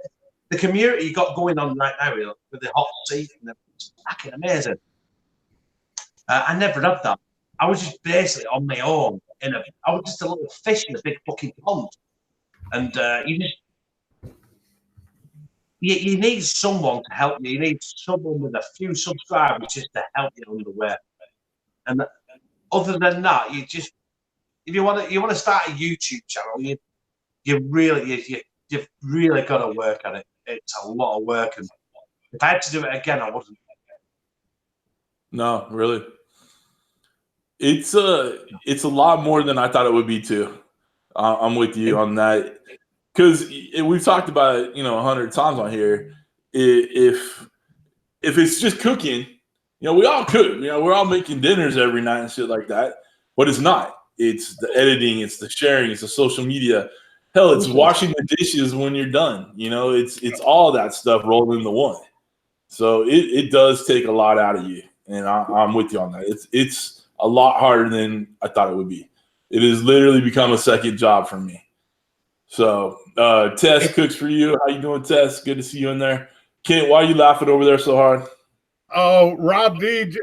the community you got going on right now with the hot seat and it's fucking amazing. I never had that. I was just basically on my own. I was just a little fish in a big fucking pond. And you need someone to help you. You need someone with a few subscribers just to help you on the way. And other than that, if you want to start a YouTube channel, you've really got to work at it. It's a lot of work, and if I had to do it again, I wouldn't. No, really. It's a lot more than I thought it would be too. I'm with you on that, because we've talked about it, 100 times on here. If it's just cooking, we all cook. We're all making dinners every night and shit like that. But it's not. It's the editing. It's the sharing. It's the social media. Hell, it's washing the dishes when you're done. It's all that stuff rolled into one. So it does take a lot out of you, and I'm with you on that. It's a lot harder than I thought it would be. It has literally become a second job for me. So Tess cooks for you. How you doing, Tess? Good to see you in there. Kent, why are you laughing over there so hard? Oh, Rob BBQ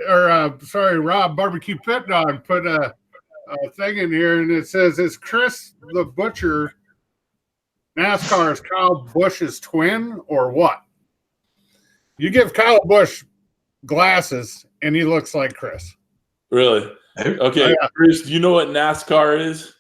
PIT DOG put a thing in here, and it says, "Is Kris the Butcher NASCAR's Kyle Busch's twin, or what?" You give Kyle Busch glasses, and he looks like Kris. Really? Okay, yeah. Kris, do you know what NASCAR is?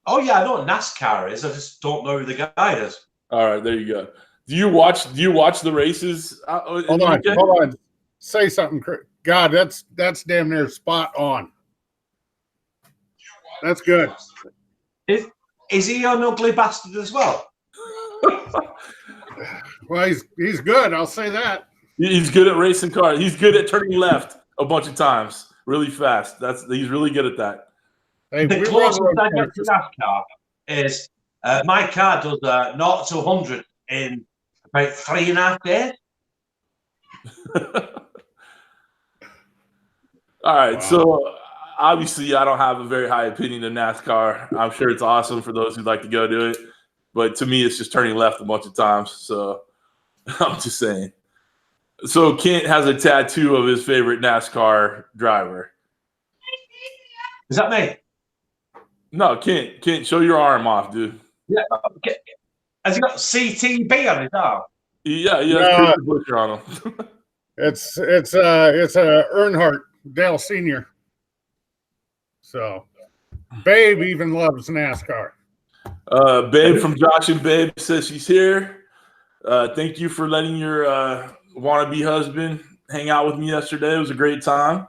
Oh yeah, I know what NASCAR is. I just don't know who the guy is. All right, there you go. Do you watch the races? Hold on. Say something, Chris. God, that's damn near spot on. That's good. Is he an ugly bastard as well? Well, he's good. I'll say that. He's good at racing cars. He's good at turning left a bunch of times, really fast. He's really good at that. Hey, the closest I get to NASCAR is my car does 0 to 100 in about 3.5 days. All right, wow. So obviously I don't have a very high opinion of NASCAR. I'm sure it's awesome for those who'd like to go do it, but to me, it's just turning left a bunch of times. So I'm just saying. So Kent has a tattoo of his favorite NASCAR driver. Is that me? No, Kent, show your arm off, dude. Yeah. Okay. Has he got CTB on his arm? Yeah, he has Kirby Butcher on him. It's Earnhardt, Dale Sr. So, Babe even loves NASCAR. Babe from Josh and Babe says she's here. Thank you for letting your wannabe husband hang out with me yesterday. It was a great time.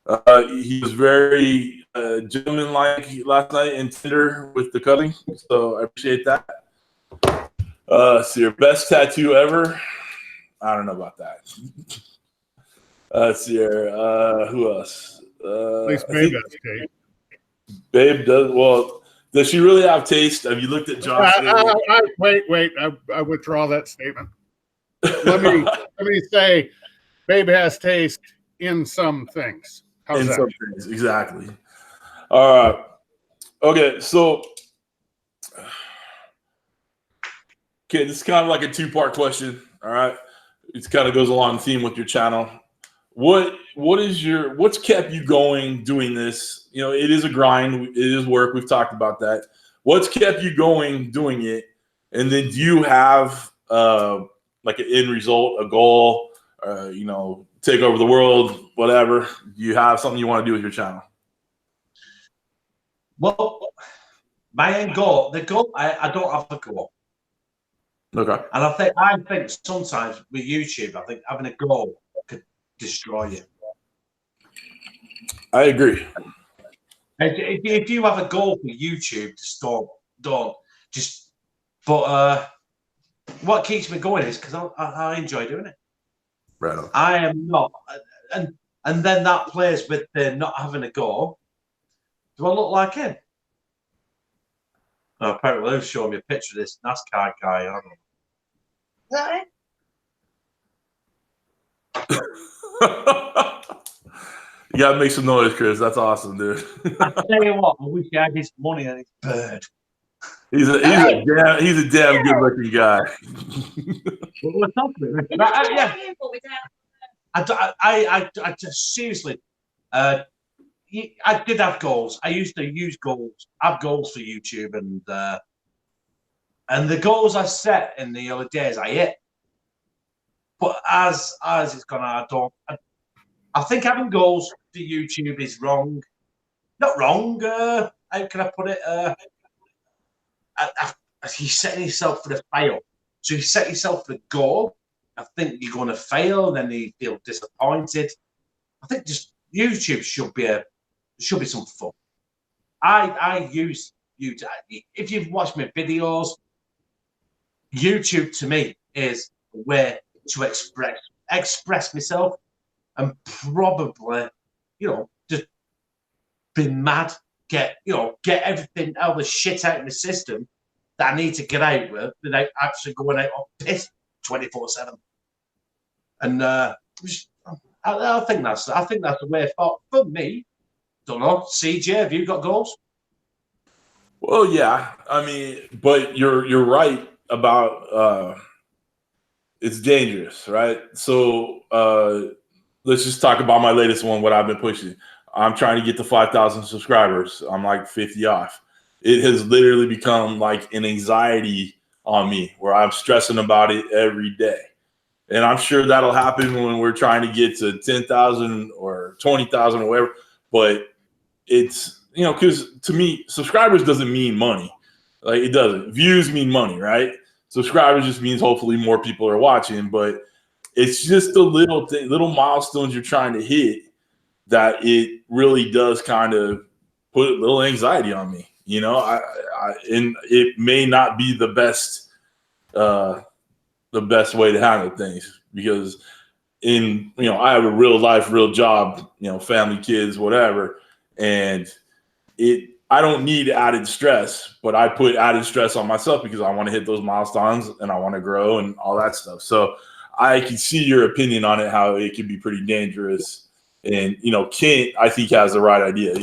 He was very gentleman-like last night and tender with the cutting, so I appreciate that. So your best tattoo ever? I don't know about that. Let's see here. Who else? At least Babe has taste. Babe does. Well, does she really have taste? Have you looked at Josh? Wait. I withdraw that statement. Let me say, Babe has taste in some things. How's that? Some things, exactly. All right. Okay, so this is kind of like a two-part question. All right, it kind of goes along the theme with your channel. What's kept you going doing this? You know, it is a grind. It is work. We've talked about that. What's kept you going doing it? And then do you have like an end result, a goal, take over the world, whatever? Do you have something you want to do with your channel? Well, my end goal, I don't have a goal. Okay. And I think sometimes with YouTube, I think having a goal could destroy you. I agree. If you have a goal for YouTube, don't just. But what keeps me going is because I enjoy doing it. Right on. I am not, and then that plays with the not having a goal. Do I look like him? No, apparently Lou's showing me a picture of this NASCAR guy. I don't know. Is that it? You gotta make some noise, Kris. That's awesome, dude. I tell you what, I wish he had his money on his bird. He's a damn good looking guy. What's happening? Yeah. I just seriously. I did have goals. I used to have goals for YouTube, and the goals I set in the early days I hit. But as it's gone, I think having goals for YouTube is wrong. Not wrong. How can I put it? You're setting yourself for the fail. So you set yourself for the goal. I think you're going to fail, then you feel disappointed. I think just YouTube should be some fun. I use YouTube. If you've watched my videos, YouTube to me is a way to express myself and probably, just be mad, get everything, all the shit out of the system that I need to get out with without actually going out on piss 24/7. And I think that's the way for me. Don't know. CJ, have you got goals? Well, yeah. I mean, but you're right about it's dangerous, right? So let's just talk about my latest one, what I've been pushing. I'm trying to get to 5,000 subscribers. I'm like 50 off. It has literally become like an anxiety on me where I'm stressing about it every day. And I'm sure that'll happen when we're trying to get to 10,000 or 20,000 or whatever. But it's, because to me, subscribers doesn't mean money. Like, it doesn't. Views mean money, right? subscribers just means hopefully more people are watching, but it's just the little milestones you're trying to hit that it really does kind of put a little anxiety on me. You know, and it may not be the best way to handle things, because I have a real life, real job, family, kids, whatever. And I don't need added stress, but I put added stress on myself because I want to hit those milestones and I want to grow and all that stuff. So I can see your opinion on it, how it can be pretty dangerous. And, Kent, I think, has the right idea.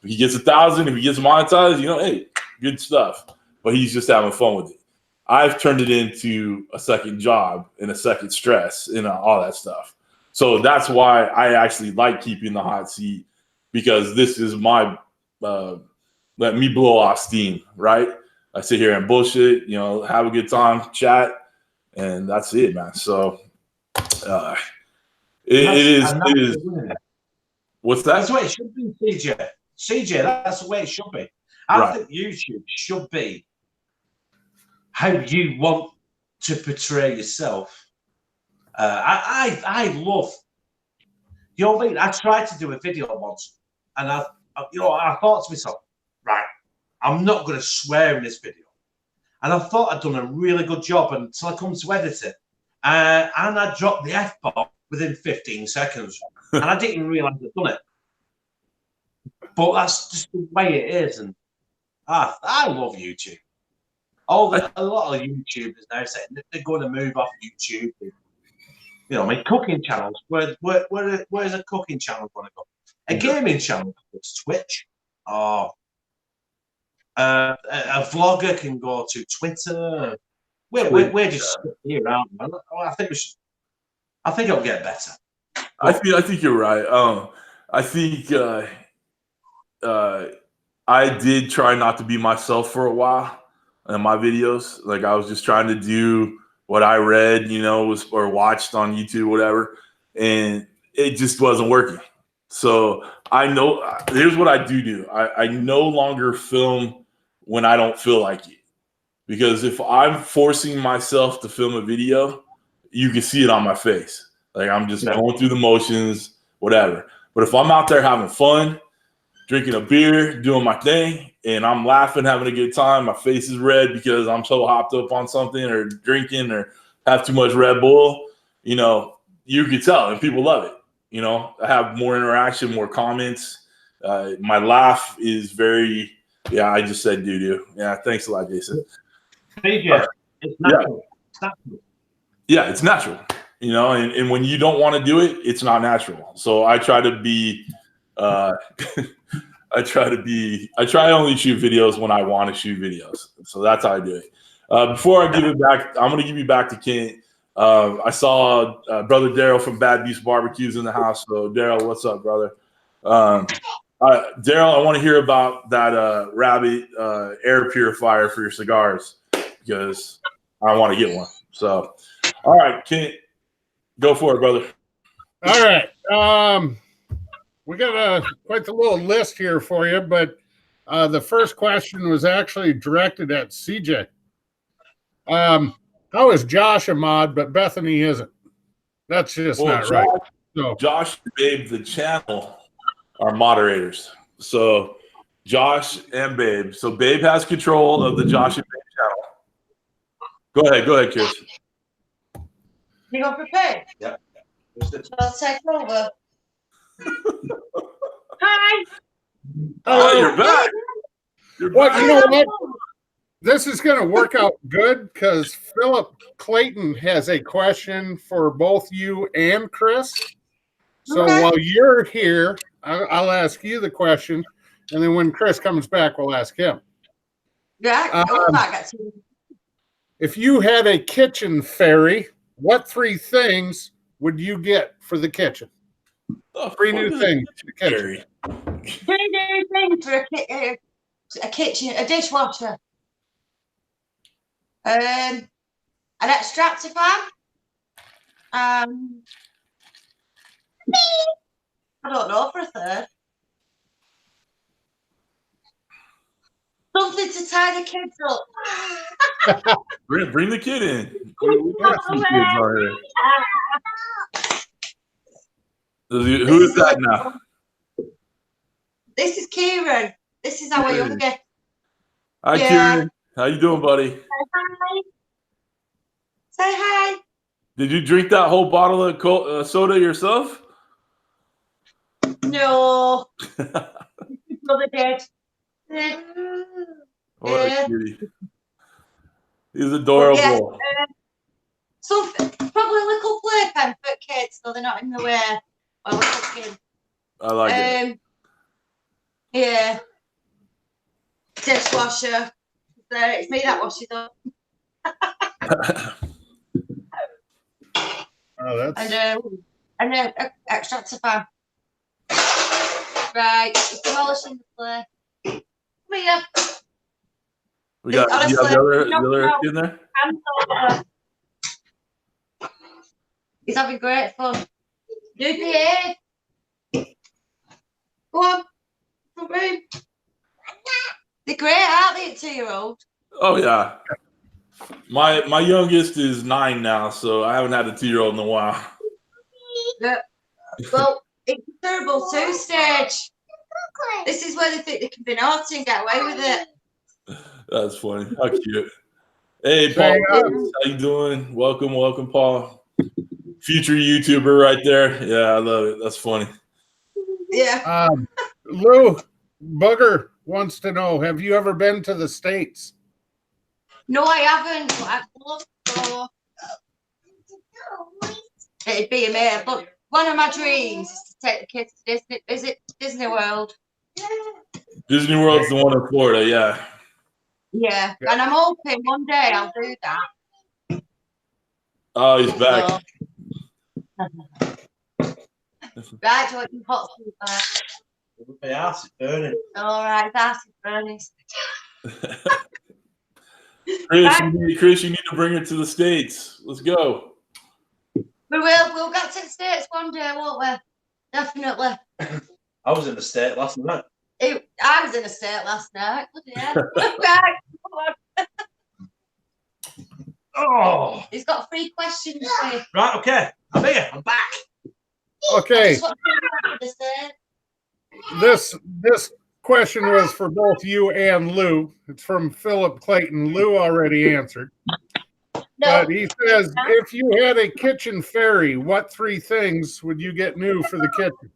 If he gets 1,000, if he gets monetized, hey, good stuff. But he's just having fun with it. I've turned it into a second job and a second stress and all that stuff. So that's why I actually like keeping the hot seat, because this is my let me blow off steam, right? I sit here and bullshit, have a good time, chat, and that's it, man. So it is. What's that? That's the way it should be, CJ. CJ, that's the way it should be. I think YouTube should be how you want to portray yourself. I love, I tried to do a video once, and I thought to myself, right, I'm not going to swear in this video. And I thought I'd done a really good job until I come to edit it. And I dropped the F-bomb within 15 seconds. And I didn't realize I'd done it. But that's just the way it is. And I love YouTube. A lot of YouTubers now saying that they're going to move off YouTube. Cooking channels. Where's a cooking channel going to go? A gaming channel. It's Twitch. A vlogger can go to Twitter. We're just here around. I think it'll get better. I think you're right. I think I did try not to be myself for a while in my videos. Like, I was just trying to do what I read, or watched on YouTube, whatever, and it just wasn't working. So I know, here's what I do. I no longer film when I don't feel like it. Because if I'm forcing myself to film a video, you can see it on my face. Like, I'm just going through the motions, whatever. But if I'm out there having fun, drinking a beer, doing my thing, and I'm laughing, having a good time, my face is red because I'm so hopped up on something or drinking or have too much Red Bull, you can tell, and people love it. I have more interaction, more comments. My laugh is very, I just said doo-doo. Yeah, thanks a lot, Jason. CJ, it's natural. Yeah, it's natural. And when you don't want to do it, it's not natural. So I try to be, I try to only shoot videos when I want to shoot videos. So that's how I do it. Before I give it back, I'm going to give you back to Kent. I saw brother Daryl from Bad Beast Barbecues in the house. So Daryl, what's up, brother? Daryl, I want to hear about that Rabbit air purifier for your cigars, because I want to get one. So, all right, Kent, go for it, brother. All right. We got quite a little list here for you, but the first question was actually directed at CJ. How is Josh a mod, but Bethany isn't? That's just not right. So Josh and Babe, the channel, are moderators. So Josh and Babe. So Babe has control of the Josh and Babe channel. Go ahead, Kris. You got prepared? Yeah. I'll take over. Hi. Oh, you're back. Well, you know what? This is going to work out good, because Philip Clayton has a question for both you and Kris. So while you're here, I'll ask you the question, and then when Kris comes back, we'll ask him. Yeah. If you had a kitchen fairy, what 3 things would you get for the kitchen? 3 new things for the kitchen. 3 new things for a kitchen, a dishwasher. An extractor fan. I don't know for a third. Something to tie the kids up. Bring the kid in. We got some kids on here. Who is that now? This is Kieran. This is our youngest. Hi, Kieran. How you doing, buddy? Say hi. Say hi. Did you drink that whole bottle of soda yourself? No. Brother did. What a cutie. He's adorable. Probably a little playpen for kids, so they're not in the way while we're cooking. I like it. Yeah. Dishwasher. It's me that washes up. Oh, that's... And extractor fan. Right, it's demolishing the play. Come here. We got the other in there? He's having great fun. You behave. Go on. Front room. They're great, aren't they, at 2-year-old? Oh, yeah. My youngest is 9 now, so I haven't had a 2-year-old in a while. Yeah. Well, it's a terrible 2-stage. This is where they think they can be naughty and get away with it. That's funny. How cute. Hey, Paul. How you doing? Welcome, Paul. Future YouTuber right there. Yeah, I love it. That's funny. Yeah. Lou Booger wants to know, have you ever been to the States? No, I haven't. But I'd love to. It'd be amazing. But one of my dreams is to take the kids to visit Disney World. Disney World's the one in Florida, yeah. Yeah, and I'm hoping one day I'll do that. Oh, he's back. Right, do you hot food back? My ass is burning. All right, that's burning. Kris, you need to bring her to the States. Let's go. We will. We'll get to the States one day, won't we? Definitely. I was in the state last night. I was in a state last night. Bloody hell. Right, come on. Oh. He's got 3 questions for you. Right, okay. I'm here. I'm back. Okay. This question was for both you and Lou. It's from Philip Clayton. Lou already answered. No. But he says, if you had a kitchen fairy, what 3 things would you get new for the kitchen?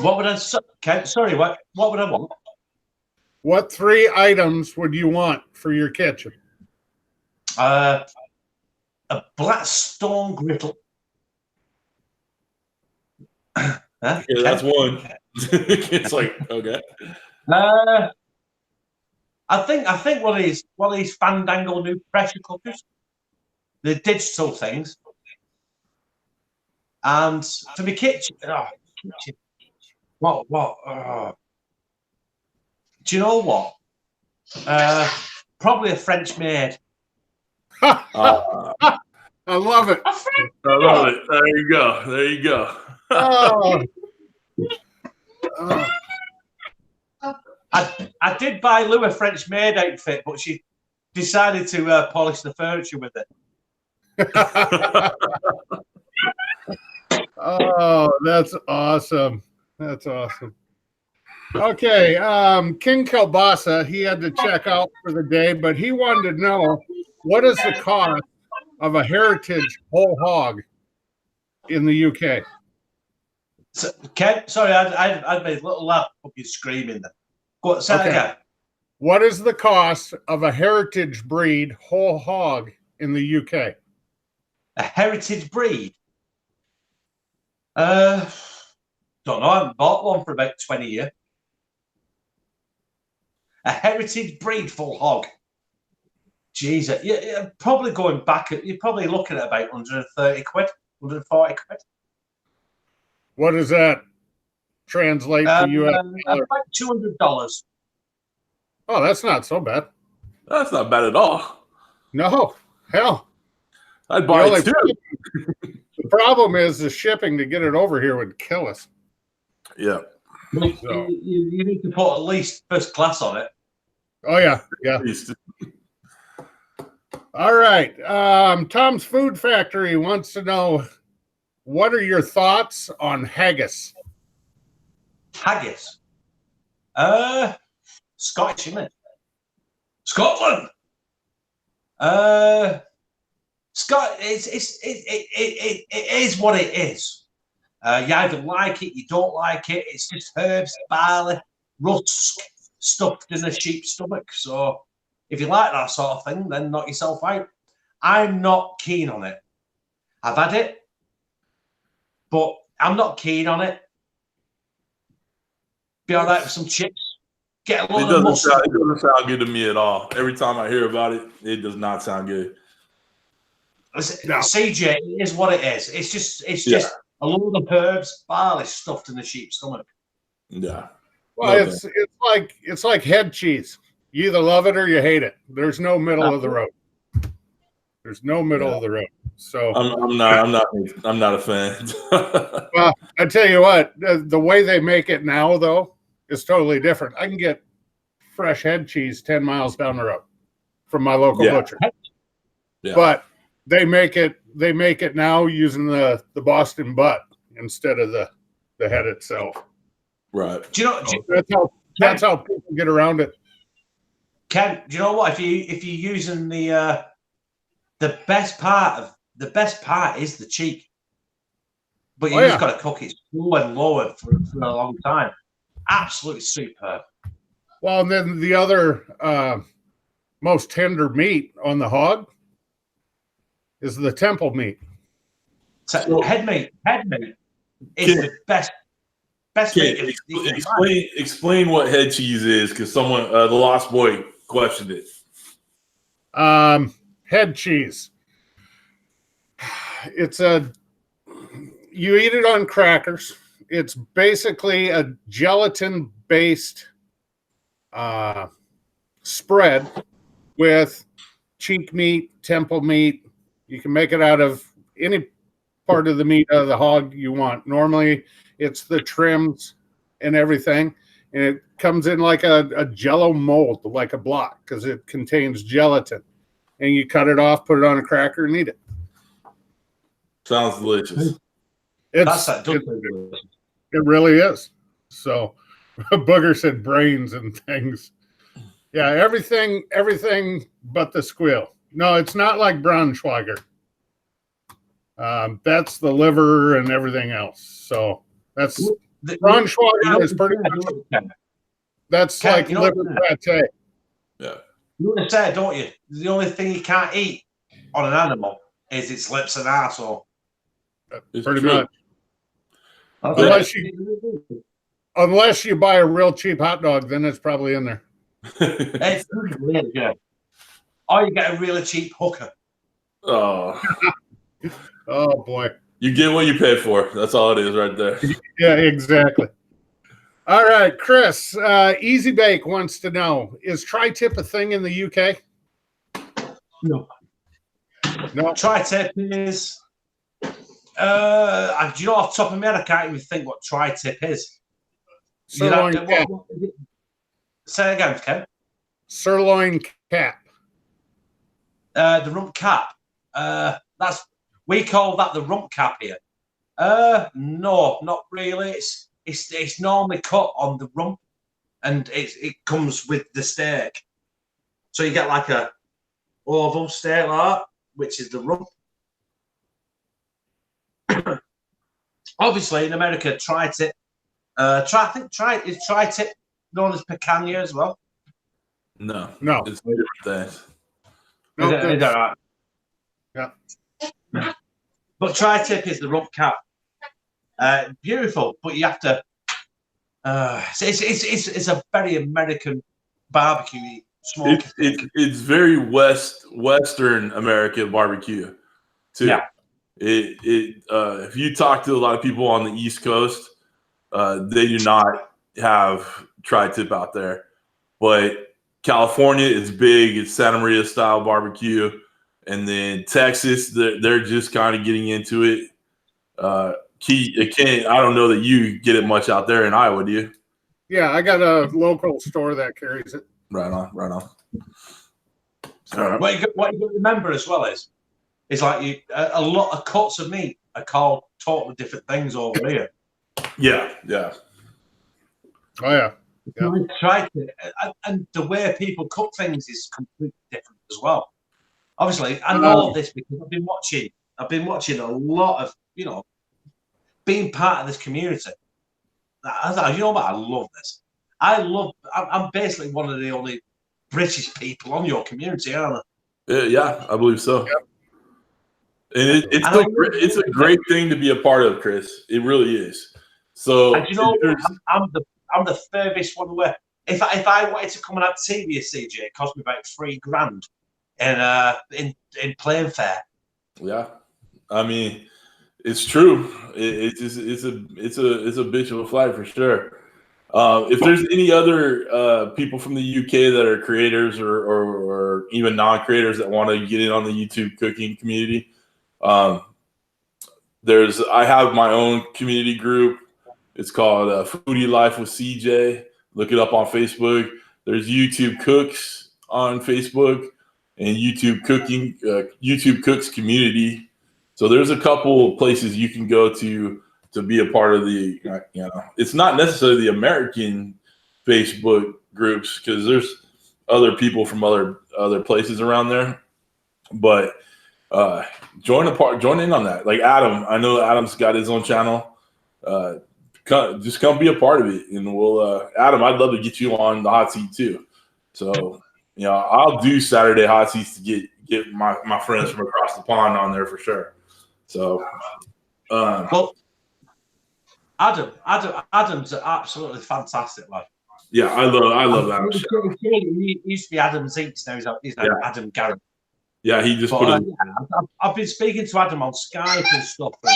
What would I? Sorry. What would I want? What 3 items would you want for your kitchen? A black stone griddle. Huh? Yeah, that's one. It's like, okay. I think one of these Fandango new pressure cookers, the digital things, and for my kitchen. What? Do you know what? Probably a French maid. I love it. I love it. There you go. Oh. I did buy Lou a French maid outfit, but she decided to polish the furniture with it. Oh, that's awesome. That's awesome. Okay, King Kielbasa, he had to check out for the day, but he wanted to know, what is the cost of a heritage whole hog in the UK? So, Ken, sorry, I made a little laugh of you screaming there. Go on, say that again. What is the cost of a heritage breed whole hog in the UK? A heritage breed? Don't know. I haven't bought one for about 20 years. A heritage breed full hog. Jesus, you're probably going back. You're probably looking at about 130 quid, 140 quid. What does that translate to US? About $200. Oh, that's not so bad. That's not bad at all. No, hell. I'd buy it too. The problem is the shipping to get it over here would kill us. Yeah. You need to put at least first class on it. Oh yeah. All right. Tom's Food Factory wants to know, what are your thoughts on haggis? Haggis. Scottish, isn't it? Scotland. It is what it is. You either like it, you don't like it. It's just herbs, barley, rusk stuffed in a sheep's stomach. So if you like that sort of thing, then knock yourself out. I'm not keen on it. I've had it, but I'm not keen on it. Be all right with some chips. Get a little it doesn't sound good to me at all. Every time I hear about it, it does not sound good. CJ, it is what it is. It's just a load of herbs, barley stuffed in a sheep's stomach. Yeah. Well, it's like head cheese. You either love it or you hate it. There's no middle of the road. There's no middle of the road. So I'm not a fan. Well, I tell you what, the way they make it now though is totally different. I can get fresh head cheese 10 miles down the road from my local butcher. Yeah. But they make it now using the Boston butt instead of the head itself. Right. Do you know that's how people get around it. Ken, do you know what? If you're using the best part is the cheek, but you just got to cook it slow and lower for a long time. Absolutely superb. Well, and then the other most tender meat on the hog is the temple meat. So head meat is the best meat. Explain what head cheese is, because someone, the Lost Boy, questioned it. Head cheese. You eat it on crackers. It's basically a gelatin-based spread with cheek meat, temple meat. You can make it out of any part of the meat of the hog you want. Normally, it's the trims and everything, and it comes in like a Jello mold, like a block, because it contains gelatin. And you cut it off, put it on a cracker, and eat it. Sounds delicious. It really is. So, Booger said brains and things. Yeah, everything but the squeal. No, it's not like Braunschweiger. That's the liver and everything else. So that's Braunschweiger is pretty much. That's like liver pate. Yeah. You want to say, don't you? The only thing you can't eat on an animal is its lips and arsehole. Pretty much. Unless you buy a real cheap hot dog, then it's probably in there. It's really good. Or you get a really cheap hooker. Oh. Oh, boy. You get what you pay for. That's all it is right there. Yeah, exactly. All right, Kris, Easy Bake wants to know, is tri-tip a thing in the UK? No. Tri-tip is... do you know off the top of my head, I can't even think what tri-tip is. Sirloin cap. Say again, Ken. Sirloin cap. The rump cap. We call that the rump cap here. No, not really. It's normally cut on the rump, and it comes with the steak. So you get like a oval steak like that, which is the rump. Obviously, in America, tri-tip. I think tri-tip known as picanha as well. No, it's different things. No, yeah. But tri-tip is the rump cap. Beautiful, but you have to. It's a very American barbecue smoke. It's very Western American barbecue too. Yeah. If you talk to a lot of people on the East Coast, they do not have tri-tip out there, but California is big. It's Santa Maria style barbecue, and then Texas, they're just kind of getting into it. it can't. I don't know that you get it much out there in Iowa, do you? Yeah, I got a local store that carries it. Right on, right on. So what you got to remember as well is like a lot of cuts of meat are called totally different things over here. Yeah, yeah. Oh yeah. Yeah. We try to, and the way people cook things is completely different as well. Obviously, I know this because I've been watching a lot of, you know, being part of this community. You know what? I love this. I'm basically one of the only British people on your community, aren't I? Yeah, I believe so. Yep. And it's a great thing to be a part of, Kris. It really is. So and you know what? I'm the furthest one away. If I wanted to come and have tea with you, CJ, it cost me about $3,000 in plane fare. Yeah, I mean, it's true. It's a bitch of a flight for sure. If there's any other people from the UK that are creators or even non-creators that want to get in on the YouTube cooking community, I have my own community group. It's called Foodie Life with CJ. Look it up on Facebook. There's YouTube Cooks on Facebook and YouTube Cooks Community. So there's a couple places you can go to be a part of the, you know, it's not necessarily the American Facebook groups because there's other people from other places around there. But join in on that. Like Adam, I know Adam's got his own channel. Just come be a part of it, and we'll. Adam, I'd love to get you on the hot seat too. So, you know, I'll do Saturday hot seats to get my friends from across the pond on there for sure. So, well, Adam's absolutely fantastic, lad. Yeah, I love Adam. He used to be Adam Zeeks, now he's Adam Garrett. Yeah, he just I've been speaking to Adam on Skype and stuff. And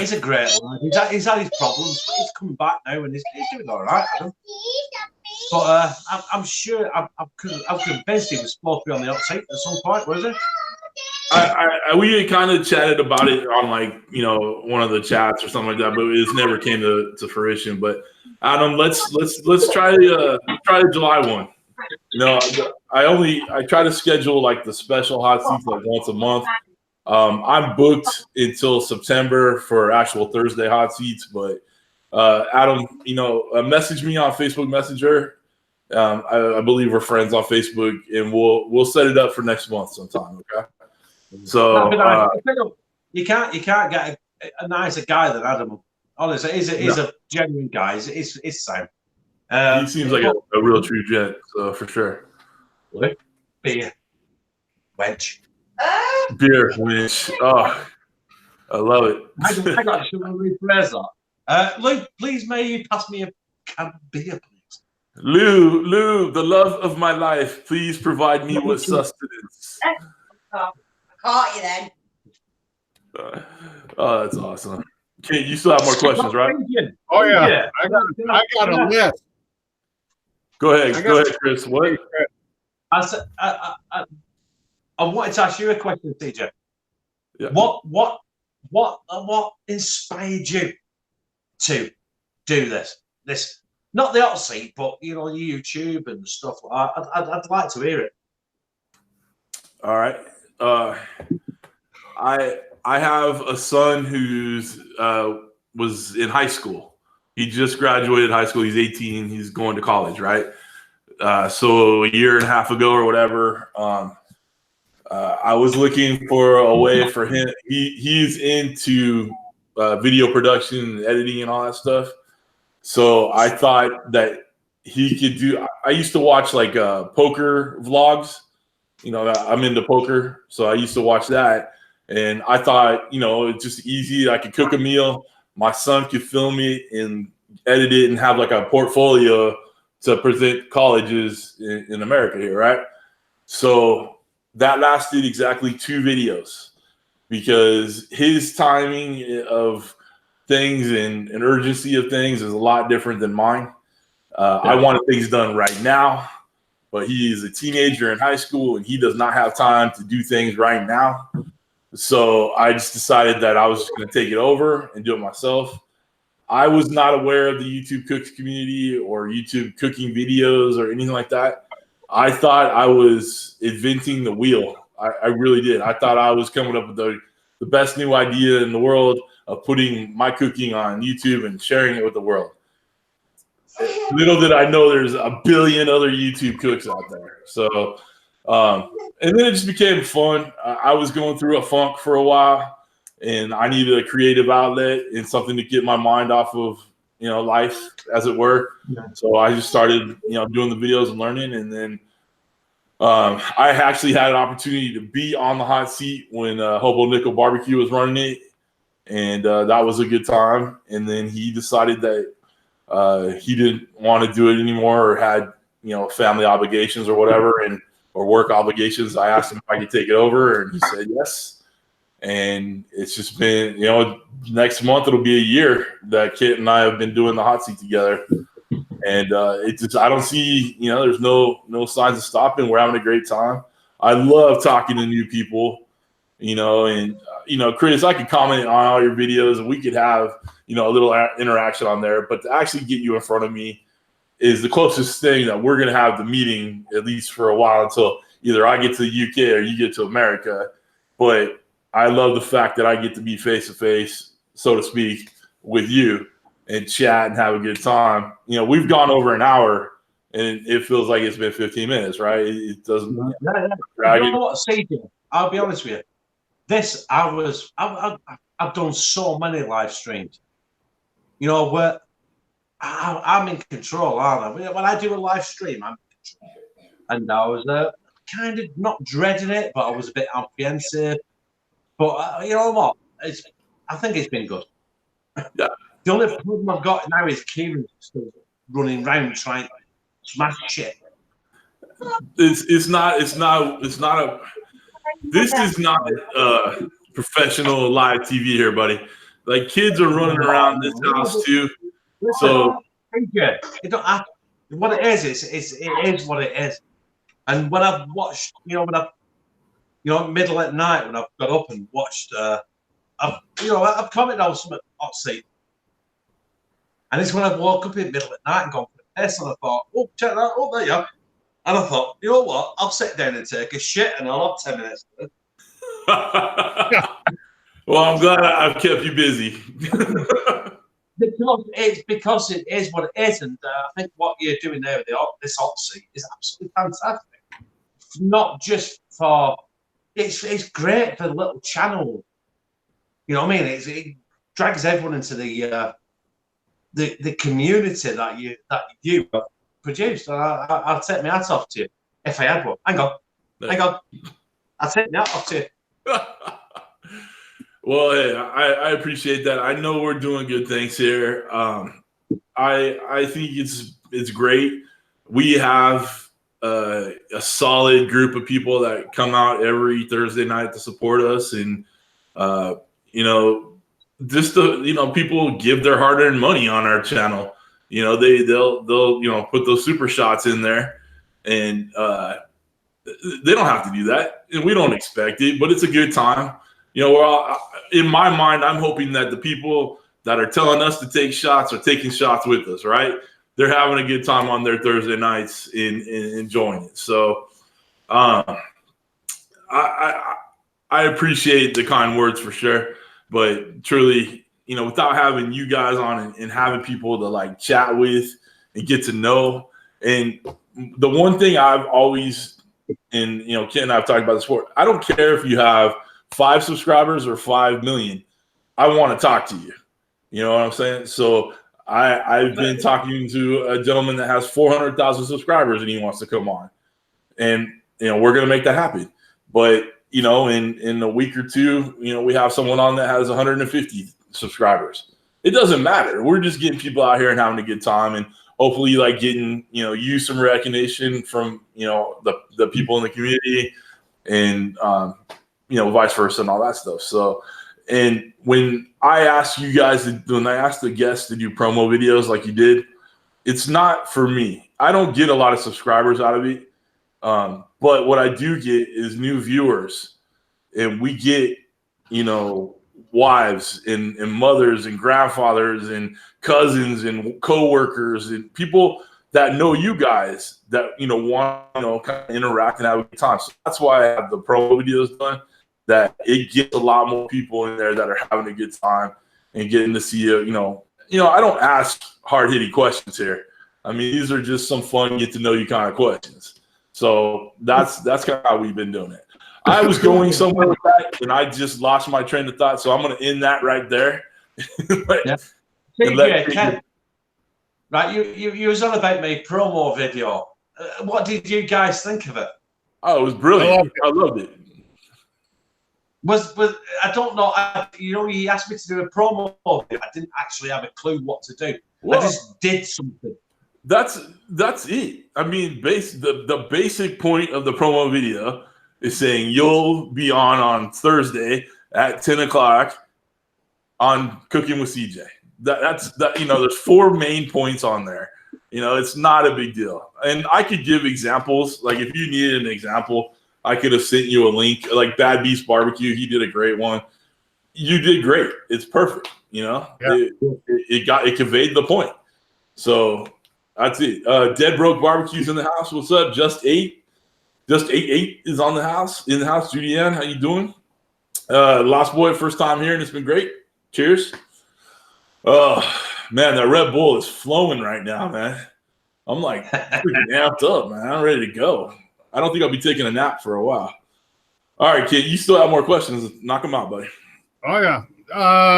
he's a great lad. He's had his problems, but he's coming back now and he's doing all right, Adam. But I'm sure I'm convinced he was supposed to be on the hot seat at some point, was he? We kind of chatted about it on, like, you know, one of the chats or something like that, but it never came to fruition. But Adam, let's try July 1. You know, I try to schedule like the special hot seats like once a month. I'm booked until September for actual Thursday hot seats, but Adam, you know, message me on Facebook Messenger. I believe we're friends on Facebook, and we'll set it up for next month sometime. Okay. So you can't get a nicer guy than Adam. Honestly, he's a genuine guy. It's Sam. He seems like a real true gent, so for sure. Beer, wench. Beer, wench. Oh, I love it. I got to rephrase that. Luke, please may you pass me a can of beer, please. Lou, the love of my life, please provide me with sustenance. I caught you then. Oh, that's awesome. Kate, you still have more questions, right? Oh yeah, I got a list. Go ahead, Kris. What? I wanted to ask you a question, CJ. Yeah. What inspired you to do this? Not the hot seat, but you know, YouTube and stuff like that. I'd like to hear it. All right. I have a son who's was in high school. He just graduated high school. He's 18. He's going to college, right? So a year and a half ago or whatever, I was looking for a way for him. He's into video production and editing and all that stuff. So I thought that he could do. I used to watch like poker vlogs. You know, I'm into poker, so I used to watch that. And I thought, you know, it's just easy. I could cook a meal. My son could film it and edit it and have like a portfolio to present colleges in America here, right? So that lasted exactly 2 videos because his timing of things and urgency of things is a lot different than mine. I wanted things done right now, but he is a teenager in high school and he does not have time to do things right now. So I just decided that I was just going to take it over and do it myself. I was not aware of the YouTube cooks community or YouTube cooking videos or anything like that. I thought I was inventing the wheel. I really did. I thought I was coming up with the best new idea in the world of putting my cooking on YouTube and sharing it with the world. Little did I know there's a billion other YouTube cooks out there. So, and then it just became fun. I was going through a funk for a while, and I needed a creative outlet and something to get my mind off of, life, as it were. Yeah. So I just started, doing the videos and learning, and then I actually had an opportunity to be on the hot seat when Hobo Nichol BBQ was running it, and that was a good time. And then he decided that he didn't want to do it anymore, or had family obligations or whatever, or work obligations. I asked him if I could take it over, and he said yes. And it's just been, next month it'll be a year that Kit and I have been doing the hot seat together. And I don't see, there's no signs of stopping. We're having a great time. I love talking to new people, and Kris, I could comment on all your videos and we could have, a little interaction on there, but to actually get you in front of me is the closest thing that we're going to have the meeting, at least for a while, until either I get to the UK or you get to America. But I love the fact that I get to be face to face, so to speak, with you and chat and have a good time. We've gone over an hour and it feels like it's been 15 minutes, right? It doesn't. Yeah. You know what, CJ? I'll be honest with you. I've done so many live streams. Where I'm in control, aren't I? When I do a live stream, I'm in control. And I was kind of not dreading it, but I was a bit apprehensive. But you know what? I think it's been good. Yeah. The only problem I've got now is Kieran still running around trying to smash shit. This is not a professional live TV here, buddy. Like, kids are running around this house too. So what it is what it is. And when I've watched, middle at night when I've got up and watched, I've commented on some hot seat. And it's when I woke up in the middle at night and gone for the piss, and I thought, oh, check that out, oh, there you are. And I thought, you know what, I'll sit down and take a shit and I'll have 10 minutes. Well, I'm glad I've kept you busy. because it is what it is, and I think what you're doing there with this hot seat is absolutely fantastic. Not just for it's great for the little channel. You know what I mean? It drags everyone into the community that you produced. I'll take my hat off to you if I had one. Hang on. I'll take my hat off to you. Well, hey, I appreciate that. I know we're doing good things here. I think it's great. We have a solid group of people that come out every Thursday night to support us, and people give their hard-earned money on our channel. They'll put those super shots in there, and they don't have to do that, and we don't expect it, but it's a good time. We're all, in my mind, I'm hoping that the people that are telling us to take shots are taking shots with us, right? They're having a good time on their Thursday nights in enjoying it. So I appreciate the kind words for sure. But truly, without having you guys on and having people to like chat with and get to know. And the one thing I've always, and Ken and I have talked about this before, I don't care if you have 5 subscribers or 5 million. I want to talk to you. You know what I'm saying? So I've been talking to a gentleman that has 400,000 subscribers and he wants to come on, and we're gonna make that happen. But in a week or two, we have someone on that has 150 subscribers. It doesn't matter. We're just getting people out here and having a good time, and hopefully like getting you some recognition from the people in the community, and vice versa and all that stuff. So, and when I asked you guys, when I asked the guests to do promo videos like you did, it's not for me. I don't get a lot of subscribers out of it. But what I do get is new viewers, and we get wives and mothers and grandfathers and cousins and coworkers and people that know you guys that want kind of interact and have a good time. So that's why I have the promo videos done. That it gets a lot more people in there that are having a good time and getting to see you. I don't ask hard-hitting questions here. I mean, these are just some fun, get to know you kind of questions. So that's kind of how we've been doing it. I was going somewhere with that, and I just lost my train of thought. So I'm going to end that right there. Ken, right, you was on about my promo video. What did you guys think of it? Oh, it was brilliant. I loved it. Was I don't know. He asked me to do a promo. I didn't actually have a clue what to do. Well, I just did something. That's it. I mean, the basic point of the promo video is saying you'll be on Thursday at 10 o'clock on Cooking with CJ. That's there's 4 main points on there. It's not a big deal. And I could give examples. Like if you needed an example, I could have sent you a link. Like Bad Beast Barbecue, he did a great one. You did great. It's perfect. Yeah. It conveyed the point. So that's it. Dead Broke Barbecue's in the house. What's up? Just 8 is in the house. Julianne, how you doing? Lost Boy, first time here, and it's been great. Cheers. Oh man, that Red Bull is flowing right now, man. I'm like freaking amped up, man. I'm ready to go. I don't think I'll be taking a nap for a while. All right, kid, you still have more questions. Knock them out, buddy. Oh yeah.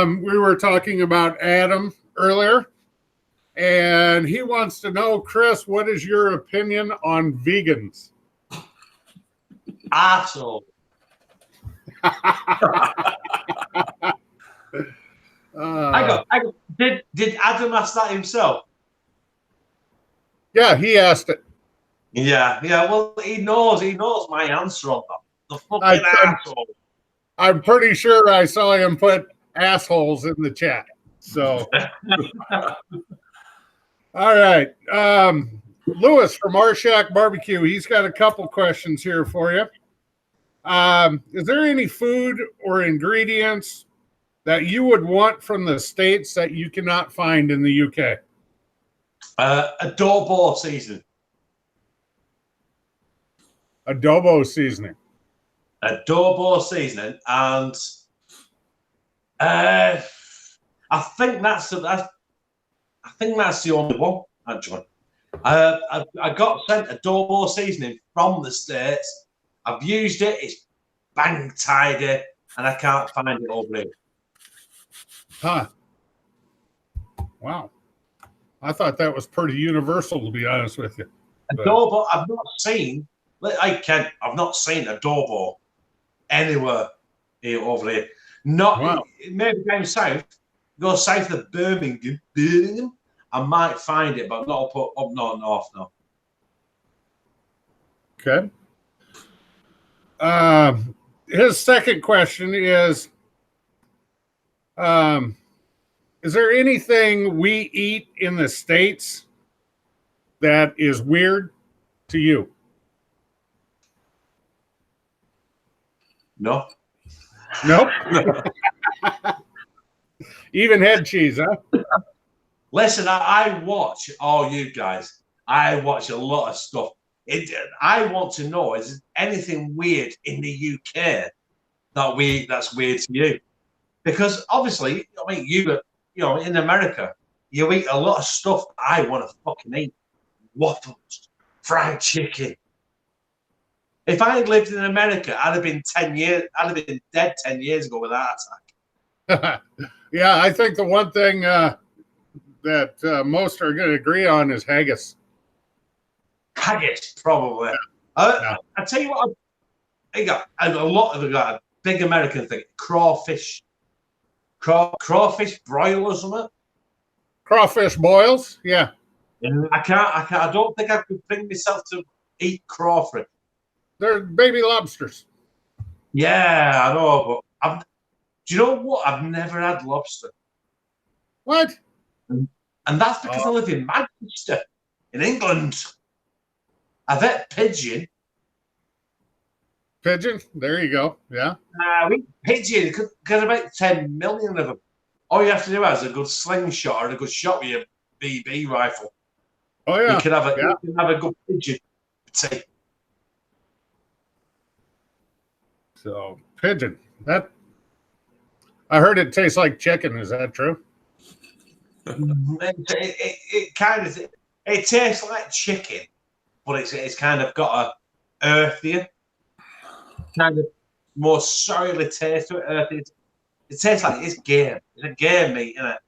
We were talking about Adam earlier. And he wants to know, Kris, what is your opinion on vegans? Asshole. Did Adam ask that himself? Yeah, he asked it. Yeah. Well, he knows my answer on that. The fucking asshole. I'm pretty sure I saw him put assholes in the chat. So. All right. Lewis from Our Shack Barbecue, he's got a couple questions here for you. Is there any food or ingredients that you would want from the States that you cannot find in the UK? Adobo seasoning. Adobo seasoning. Adobo seasoning. And I think that's the only one, actually. I got sent adobo seasoning from the States. I've used it. It's bang tidy, and I can't find it over here. Huh. Wow. I thought that was pretty universal, to be honest with you. Adobo, I've not seen adobo anywhere here over here. Maybe down south. Go south of Birmingham, I might find it, but not up north, no. Okay. His second question is there anything we eat in the States that is weird to you? No. Nope. Even head cheese, huh? Listen, I watch all you guys. I watch a lot of stuff. I want to know, is there anything weird in the UK that's weird to you? Because obviously, I mean, in America, you eat a lot of stuff I want to fucking eat. Waffles, fried chicken. If I had lived in America, I'd have been dead 10 years ago with a heart attack. Yeah, I think the one thing that most are going to agree on is haggis. Haggis, probably. Yeah. I tell you what, I got a lot of them got a big American thing. Crawfish broil or something. Crawfish boils, yeah. I can't. I don't think I could bring myself to eat crawfish. They're baby lobsters. Yeah, I know, but do you know what? I've never had lobster. What? And that's because I live in Manchester, in England. I've had pigeon. Pigeon. There you go. Yeah. We pigeon, because about 10 million of them. All you have to do is a good slingshot or a good shot with your BB rifle. Oh yeah. You can have a good pigeon. Say. So pigeon. That I heard it tastes like chicken. Is that true? It kind of it tastes like chicken, but it's kind of got a earthier, kind of more soily taste to it. Earthy. It tastes like it's game. It's a game meat, isn't it?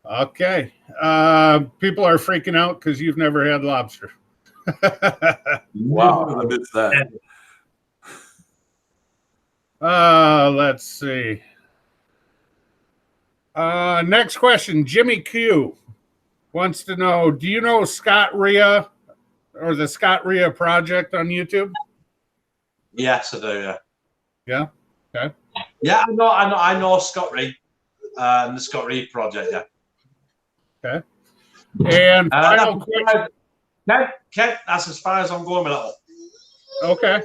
Okay. People are freaking out because you've never had lobster. Wow, I missed that. Let's see. Next question. Jimmy Q wants to know, do you know Scott Rhea or the Scott Rhea project on YouTube? Yes, I do, yeah. Yeah? Okay. Yeah, I know Scott Rhea and the Scott Rhea project, yeah. Okay. And final question. Ken, that's as far as I'm going with that one. Okay.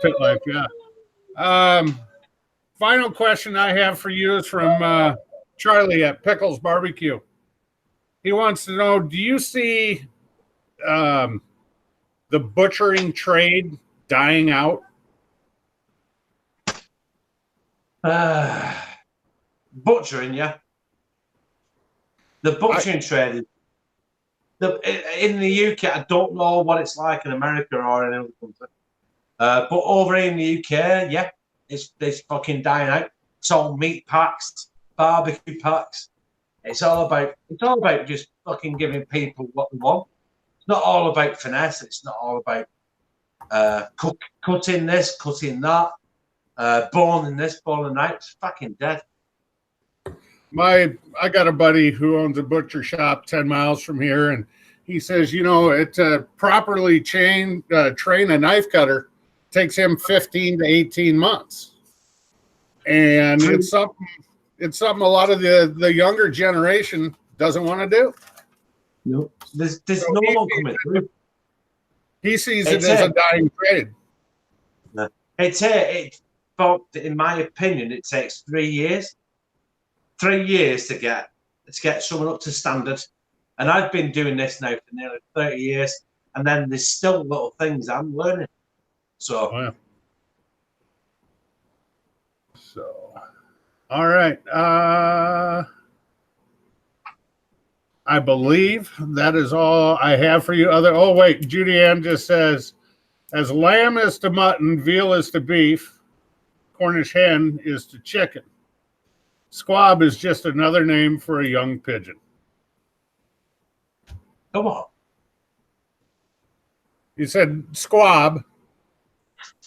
Pit life, yeah. Final question I have for you is from Charlie at Pickles Barbecue. He wants to know, do you see the butchering trade dying out? Butchering, yeah. The butchering trade is in the UK. I don't know what it's like in America or in other countries, but over in the UK, yeah, it's fucking dying out. It's all meat packs, barbecue packs. It's all about just fucking giving people what they want. It's not all about finesse. It's not all about cutting this, cutting that, boning this, boning that. It's fucking dead. I got a buddy who owns a butcher shop 10 miles from here, and he says, you know, to properly train a knife cutter takes him 15 to 18 months. And it's something a lot of the younger generation doesn't want to do. Nope. There's no one coming through. He sees it as a dying trade. No. In my opinion, it takes 3 years. 3 years to get someone up to standard. And I've been doing this now for nearly 30 years, and then there's still little things I'm learning. So, oh, yeah. So, all right. I believe that is all I have for you. Oh wait, Judy Ann just says, as lamb is to mutton, veal is to beef, Cornish hen is to chicken. Squab is just another name for a young pigeon. Come on. You said squab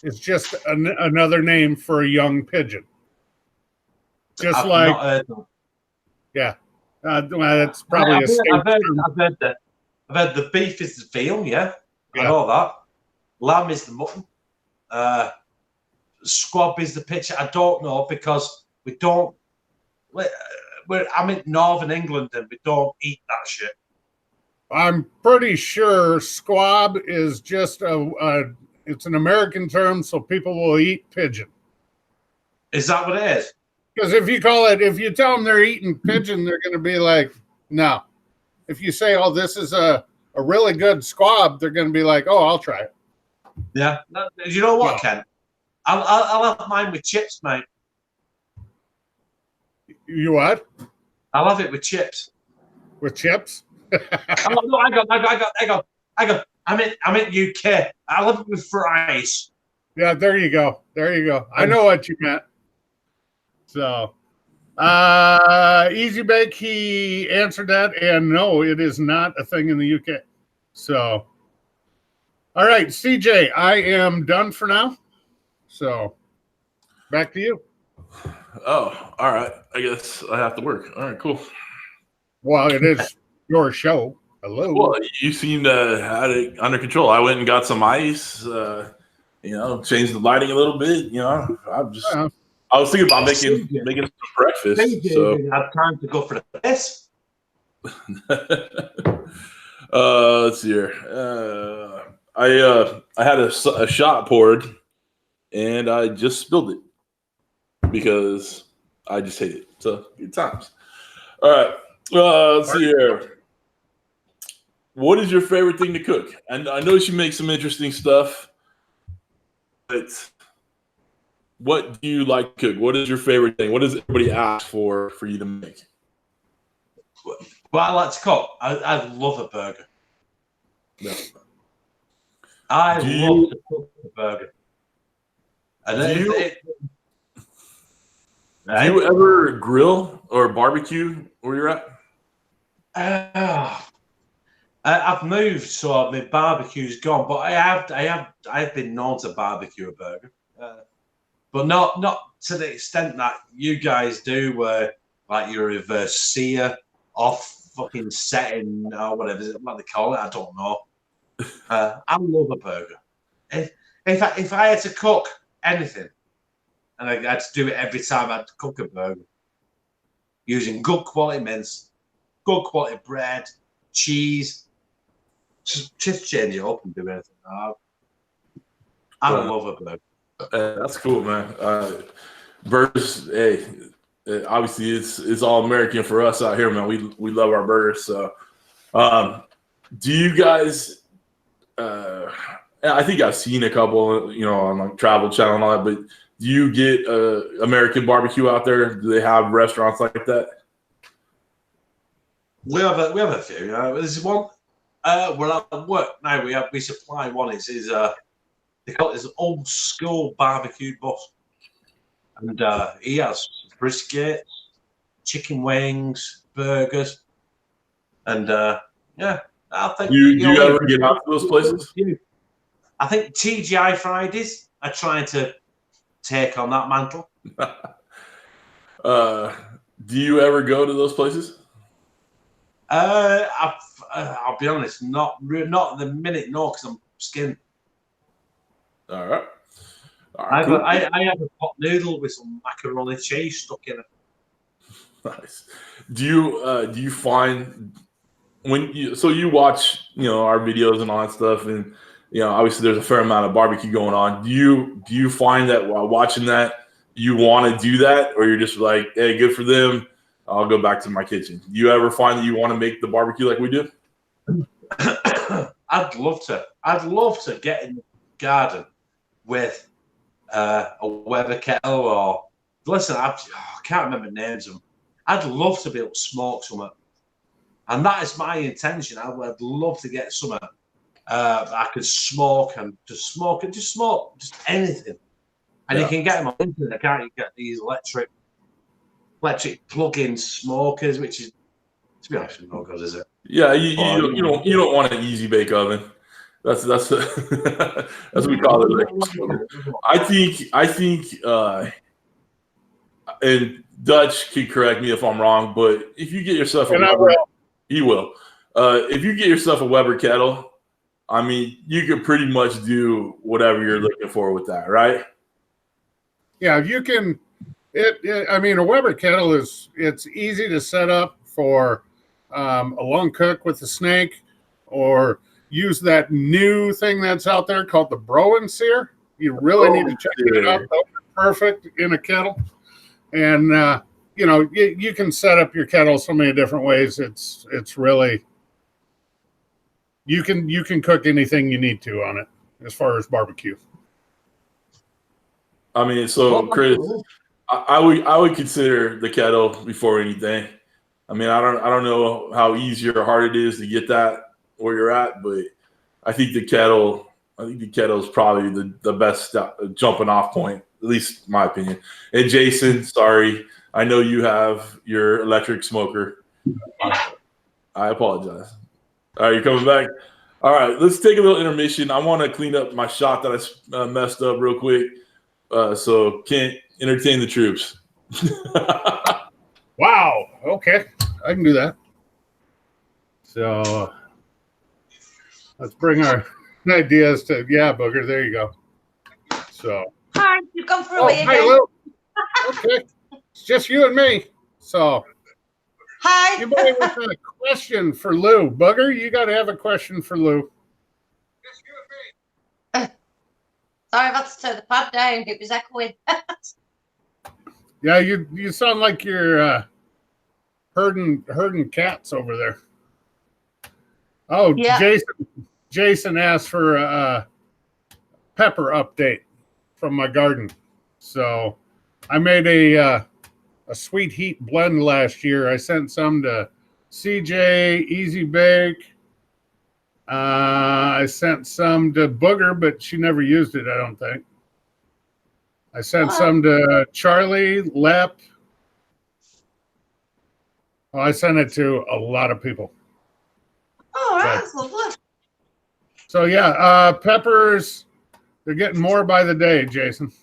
is just another name for a young pigeon. Just I've like, not heard that. Yeah. Well, that's probably a state term. I've heard the beef is the veal, yeah. I know that. Lamb is the mutton. Squab is the pitcher. I don't know because we don't. I'm in northern England and we don't eat that shit. I'm pretty sure squab is just it's an American term, so people will eat pigeon. Is that what it is? Because if you tell them they're eating pigeon, they're going to be like, no. If you say, oh, this is a really good squab, they're going to be like, oh, I'll try it. Yeah. You know what, Ken? I'll have mine with chips, mate. You what? I'll have it with chips. With chips? No, I got. I'm in UK. I'll have it with fries. Yeah, there you go. I know what you meant. So, Easy Bake, he answered that, and no, it is not a thing in the UK. So, all right, CJ, I am done for now. So, back to you. Oh, all right. I guess I have to work. All right, cool. Well, it is your show. Hello. Well, you seem to have it under control. I went and got some ice, changed the lighting a little bit. I was thinking about making some breakfast. So I have time to go for this. Let's see here. I had a shot poured, and I just spilled it because I just hate it. So good times. All right. Let's see here. What is your favorite thing to cook? And I know she makes some interesting stuff, but what do you like to cook? What is your favorite thing? What does everybody ask for you to make? What I like to cook, I love a burger. No. I love to cook a burger. And do you ever grill or barbecue where you're at? I've moved, so my barbecue's gone. But I've been known to barbecue a burger, but not to the extent that you guys do, where like you reverse sear off fucking setting or whatever what they call it. I don't know. I love a burger. If I had to cook anything, and I had to do it every time I'd cook a burger, using good quality mince, good quality bread, cheese, just change it up and do anything. I love a burger. That's cool, man. Burgers, hey, obviously it's all American for us out here, man. We love our burgers. So, do you guys? I think I've seen a couple, on like Travel Channel and all that. But do you get American barbecue out there? Do they have restaurants like that? We have a few. There's one where I work now. We supply one. They call it this old school barbecue bus, and he has brisket, chicken wings, burgers, and I think. Do you ever get out to those places? I think TGI Fridays are trying to take on that mantle. Do you ever go to those places? I'll be honest, not at the minute, no, because I'm skinned. All right. Cool. I have a pot noodle with some macaroni cheese stuck in it. Nice. Do you find when you watch our videos and all that stuff, and obviously there's a fair amount of barbecue going on. Do you find that while watching that you want to do that, or you're just like, hey, good for them, I'll go back to my kitchen? Do you ever find that you want to make the barbecue like we do? I'd love to get in the garden with a Weber kettle, or listen, I can't remember names of them. I'd love to be able to smoke something, and that is my intention. I'd love to get something I could smoke and just anything. And you can get them on the internet, can't you? Get these electric plug-in smokers, which is, to be honest, no good, is it? Yeah, you don't want an easy bake oven. That's that's what we call it. I think, and Dutch can correct me if I'm wrong, but if you get yourself he will. If you get yourself a Weber kettle, I mean, you can pretty much do whatever you're looking for with that, right? Yeah, you can. I mean, a Weber kettle it's easy to set up for a long cook with a snake, or use that new thing that's out there called the Broen sear. You really need to check it out. Those are perfect in a kettle, and you can set up your kettle so many different ways. It's really you can cook anything you need to on it as far as barbecue. I mean, so Kris, I would consider the kettle before anything. I mean, I don't know how easy or hard it is to get that where you're at, but I think the kettle is probably the best jumping off point, at least in my opinion. And Jason, sorry, I know you have your electric smoker. I apologize. All right, you're coming back. All right, let's take a little intermission. I want to clean up my shot that I messed up real quick. So can't entertain the troops. Wow. Okay, I can do that. So let's bring our ideas to Booger. There you go. So hi, you've gone for a wee again. Hi, Lou. Okay, it's just you and me. So Hi. Anybody with a question for Lou? Booger, you got to have a question for Lou. Sorry, I've had to turn the pad down. It was echoing. Yeah, you sound like you're herding cats over there. Oh, Yeah. Jason asked for a pepper update from my garden. So I made a sweet heat blend last year. I sent some to CJ, Easy Bake. I sent some to Booger, but she never used it, I don't think. I sent some to Charlie, Lep. Well, I sent it to a lot of people. Oh, that's lovely. So yeah, peppers, they're getting more by the day, Jason.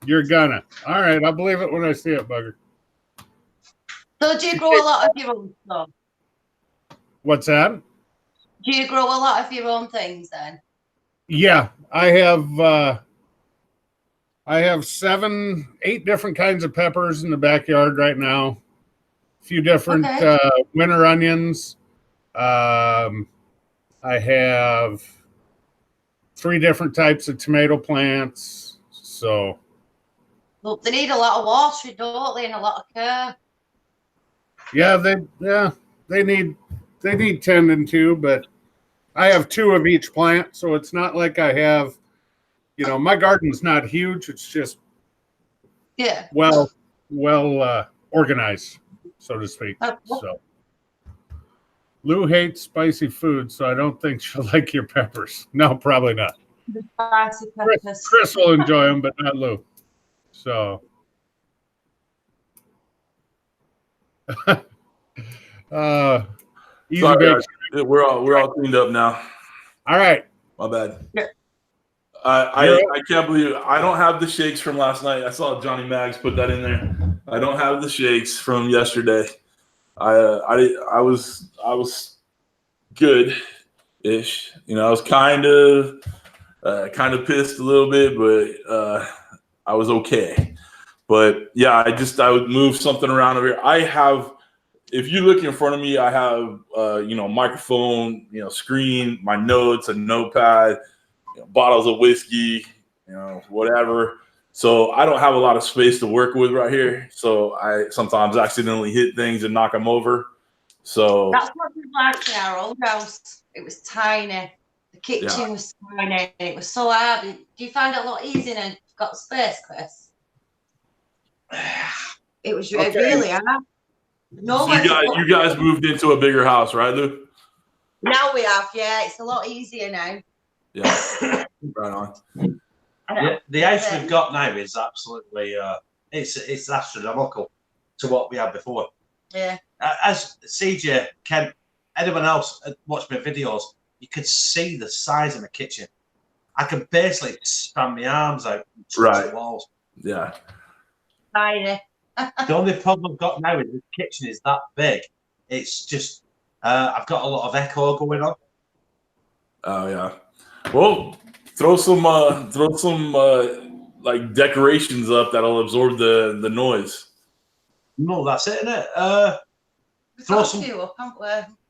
You're gonna. All right, I'll believe it when I see it, Bugger. So do you grow a lot of your own stuff? What's that? Do you grow a lot of your own things then? Yeah, I have 7, 8 different kinds of peppers in the backyard right now. A few different winter onions. I have 3 different types of tomato plants. So, look, they need a lot of water, don't they, and a lot of care. Yeah, they need tending to, but I have 2 of each plant, so it's not like I have, my garden's not huge. It's just well organized, so to speak. So Lou hates spicy food, so I don't think she'll like your peppers. No, probably not. The spicy peppers. Kris will enjoy them, but not Lou. So easy Sorry, we're all cleaned up now. All right. My bad. Yeah. I can't believe it. I don't have the shakes from last night. I saw Johnny Mags put that in there. I don't have the shakes from yesterday. I was good-ish. I was kind of pissed a little bit, but I was okay. But yeah, I would move something around over here. If you look in front of me, I have microphone, screen, my notes, a notepad, bottles of whiskey, whatever. So I don't have a lot of space to work with right here. So I sometimes accidentally hit things and knock them over. So that's what we liked in our old house. It was tiny. The kitchen was tiny. It was so hard. Do you find it a lot easier now you've got space, Kris? It was really hard. So you guys moved into a bigger house, right, Lou? Now we have, it's a lot easier now. Yeah, right on. Yeah, the house we've got now is absolutely it's astronomical to what we had before. Yeah. As CJ, Ken, anyone else watched my videos, you could see the size of the kitchen. I could basically span my arms out and touch the walls. Yeah. Tiny. The only problem I've got now is the kitchen is that big. It's just I've got a lot of echo going on. Oh yeah. Well, throw some like decorations up that'll absorb the noise. No, that's it, isn't it? Throw some.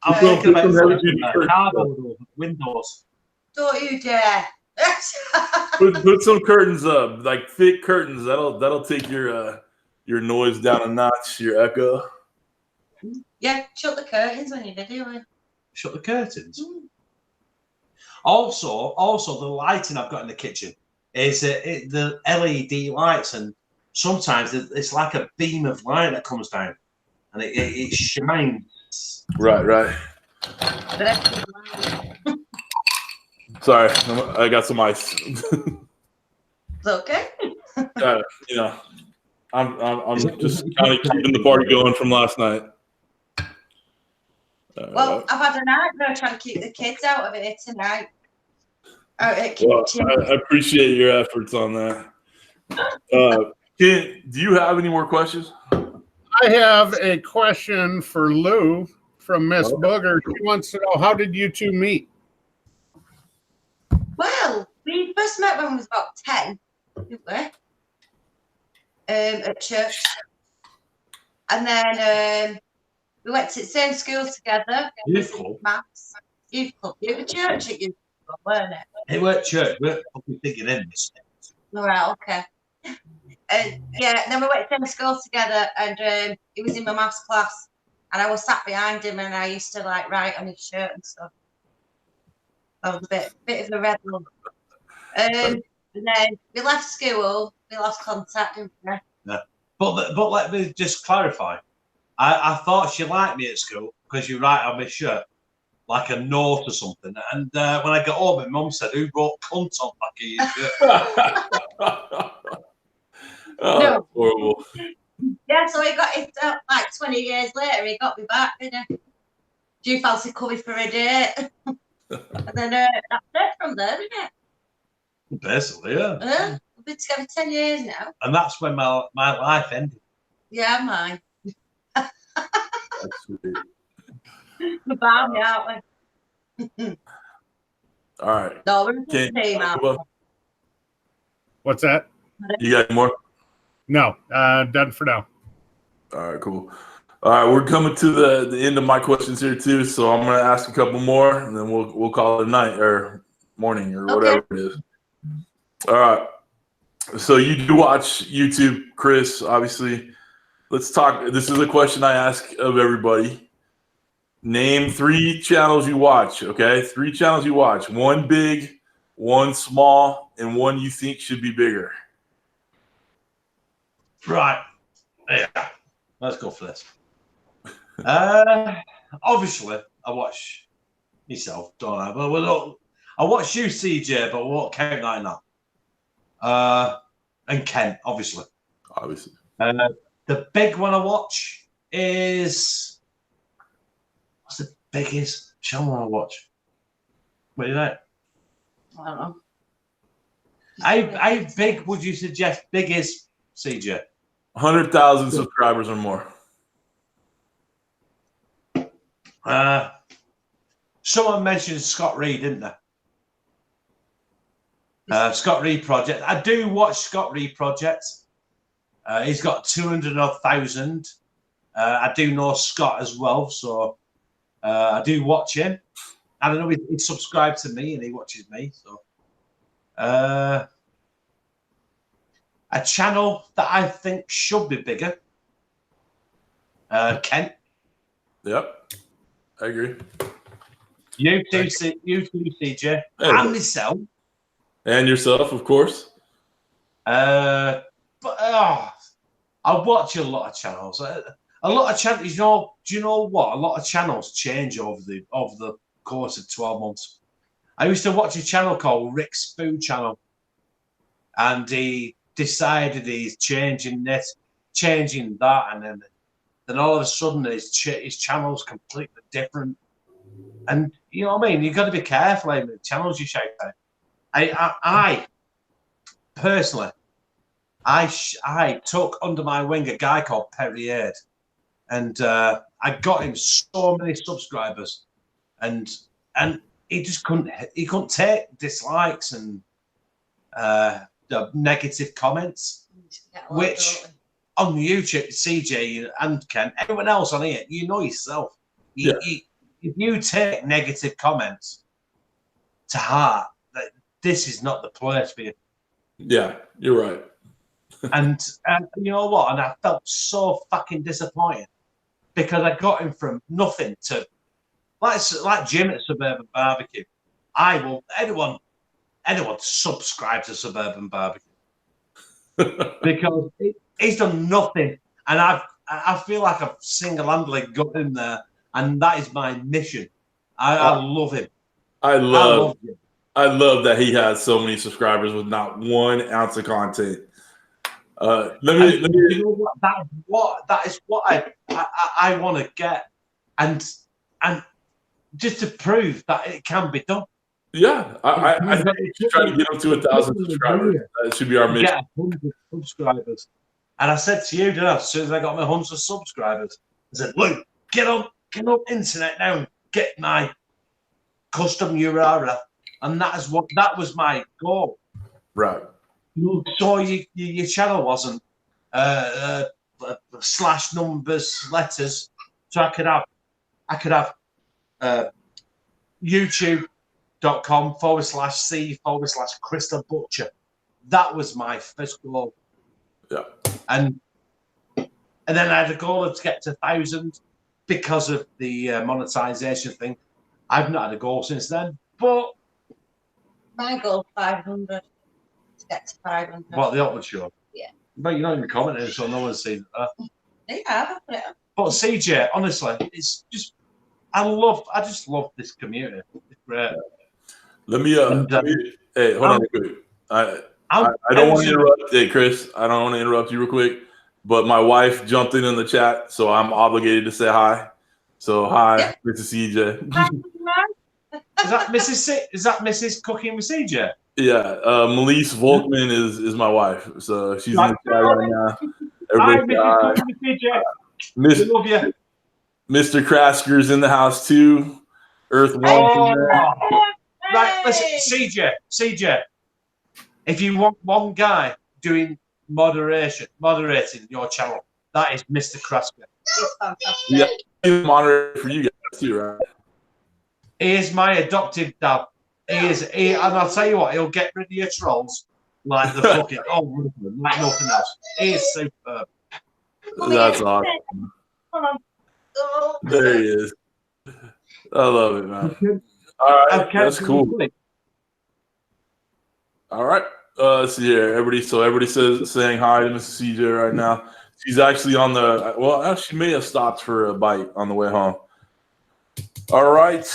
I'm thinking about cardboard windows. Don't you dare. put some curtains up, like thick curtains. That'll take your noise down a notch, your echo. Yeah, shut the curtains when you're videoing. Shut the curtains. Also, the lighting I've got in the kitchen is the LED lights, and sometimes it's like a beam of light that comes down, and it shines. Right. Sorry, I got some ice. It's okay. I'm just kind of keeping the party going from last night. Well, I've had a nightmare trying to keep the kids out of it tonight. I appreciate your efforts on that. Ken, do you have any more questions? I have a question for Lou from Miss Booger. She wants to know, how did you two meet? Well, we first met when we was about 10, didn't we? At church. And then We went to the same school together. Youth club. Maths. Youth club. It was church at youth club, weren't it? It weren't church. We weren't fucking thinking in this. All right, okay. Yeah, then we went to the same school together, and he was in my maths class, and I was sat behind him, and I used to like write on his shirt and stuff. I was a bit of a rebel. And then we left school. We lost contact, didn't we? Yeah. But let me just clarify. I thought she liked me at school because you write on my shirt like a note or something. And when I got home, my mum said, "Who wrote cunt on back of your shirt?" No. Horrible. Yeah, so he got it like 20 years later. He got me back, didn't he? Do you fancy coming for a date? And then that's it from there, isn't it? Basically, yeah. We've been together 10 years now. And that's when my life ended. Yeah, mine. That's sweet. We're bound, aren't we? All right. No, we're in the team, aren't we? What's that? You got any more? No, done for now. All right, cool. All right, we're coming to the end of my questions here too, so I'm gonna ask a couple more, and then we'll call it a night or morning or whatever it is. All right. So you do watch YouTube, Kris, obviously. Let's talk. This is a question I ask of everybody. Name 3 channels you watch, okay? 3 channels you watch. 1 big, 1 small, and 1 you think should be bigger. Right. Yeah. Let's go for this. Obviously, I watch myself, don't I? But I watch you, CJ, but we won't count that now. And Kent, obviously. Obviously. The big one I watch is... What's the biggest channel I watch? What do you think? I don't know. How big would you suggest big is, CJ? 100,000 subscribers or more. Someone mentioned Scott Reed, didn't they? Scott Reed Project. I do watch Scott Reed Project. He's got 200,000. I do know Scott as well, so I do watch him. I don't know. He's subscribed to me and he watches me. So, a channel that I think should be bigger. Kent. Yep, I agree. You too, CJ, Hey, and myself. And yourself, of course. But I watch a lot of channels. A lot of channels. Do you know what? A lot of channels change over the course of 12 months. I used to watch a channel called Rick's Food Channel, and he decided he's changing this, changing that, and then all of a sudden his channel's completely different. And you know what I mean? You've got to be careful with the channels you shout out. I personally, I took under my wing a guy called Perrier, and I got him so many subscribers, and he just couldn't take dislikes and the negative comments, which on YouTube, CJ and Ken, everyone else on here, you know yourself. If you take negative comments to heart, that this is not the place for you. Yeah, you're right. And you know what? And I felt so fucking disappointed because I got him from nothing to like Jim at Suburban Barbecue. I will anyone subscribe to Suburban Barbecue because he's done nothing, and I feel like I've single-handedly got him there, and that is my mission. I love him. I love that he has so many subscribers with not 1 ounce of content. Let me. You know what? That is what I want to get, and just to prove that it can be done. Yeah, I think we should try to get him to 1,000 subscribers. That should be our mission. Get 100 subscribers. And I said to you, didn't I, as soon as I got my 100 subscribers, I said, "Luke, get on internet now and get my custom URL." And that was my goal. Right. So your channel wasn't slash numbers letters. So I could have youtube.com/C/Kris the Butcher. That was my first goal. Yeah. And then I had a goal to get to 1,000 because of the monetization thing. I've not had a goal since then, but My goal 500 to get to 500. What, the upward show? Yeah. But you're not even commenting, so no one's seen it. Yeah, I put it up. But CJ, honestly, it's just I just love this community. It's great. Let me hey, hold on real quick. I don't want to interrupt. Hey, Kris, I don't want to interrupt you real quick, but my wife jumped in the chat, so I'm obligated to say hi. So hi, good to see you, CJ. Is that Mrs. Cooking with CJ? Yeah, Melise Volkman is my wife, so she's in the chat right now. Everybody, hi, Mrs. Cooking with CJ. We love you. Mr. Krasker's in the house too. Earth One. Right, listen, CJ. If you want one guy doing moderating your channel, that is Mr. Krasker. It's fantastic. Yeah, he's a moderator for you guys too, right? He is my adopted dad. And I'll tell you what, he'll get rid of your trolls like the fucking like nothing else. He is superb. That's awesome. Come on. Oh. There he is. I love it, man. All right, that's cool. All right, let's see here. Everybody saying hi to Mrs. CJ right now. She's actually on the. Well, she may have stopped for a bite on the way home. All right.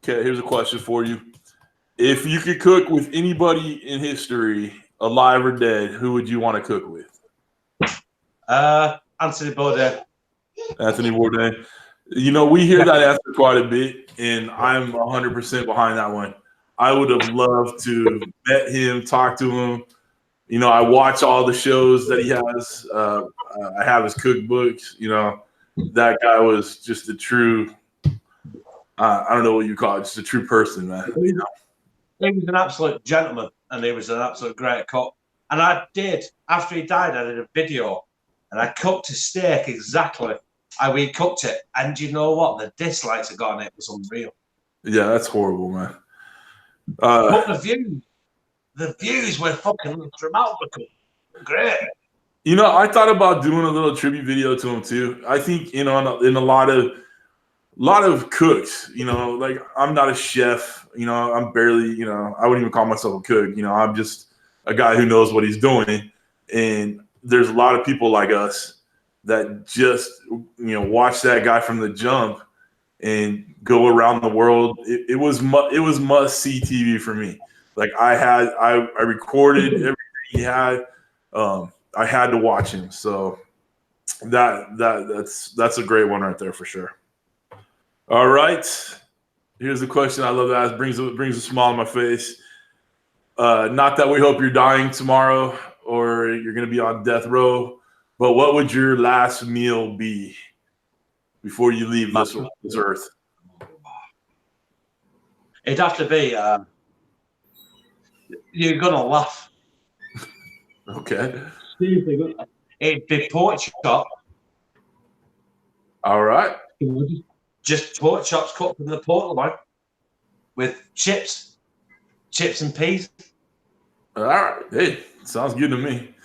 Okay, here's a question for you. If you could cook with anybody in history, alive or dead, who would you want to cook with? Anthony Bourdain. Anthony Bourdain. You know, we hear that answer quite a bit, and I'm 100% behind that one. I would have loved to met him, talk to him. You know, I watch all the shows that he has. I have his cookbooks. You know, that guy was just a true, I don't know what you call it, just a true person, man. You know? He was an absolute gentleman, and he was an absolute great cook. And I did, after he died, I did a video, and I cooked a steak exactly how we cooked it. And you know what? The dislikes I got on it was unreal. Yeah, that's horrible, man. But the views were fucking astronomical. Great. You know, I thought about doing a little tribute video to him too. I think, you know, in a lot of cooks, you know, like I'm not a chef, you know, I'm barely, you know, I wouldn't even call myself a cook. You know, I'm just a guy who knows what he's doing. And there's a lot of people like us that just, you know, watch that guy from the jump and go around the world. It was must see TV for me. Like I recorded everything he had. I had to watch him. So that's a great one right there for sure. All right. Here's the question I love to ask. Brings a smile on my face. Not that we hope you're dying tomorrow or you're going to be on death row, but what would your last meal be before you leave this earth? It'd have to be, you're going to laugh. Okay. It'd be pork chop. All right. Just pork chops cooked from the pork loin with chips and peas. All right. Hey, sounds good to me.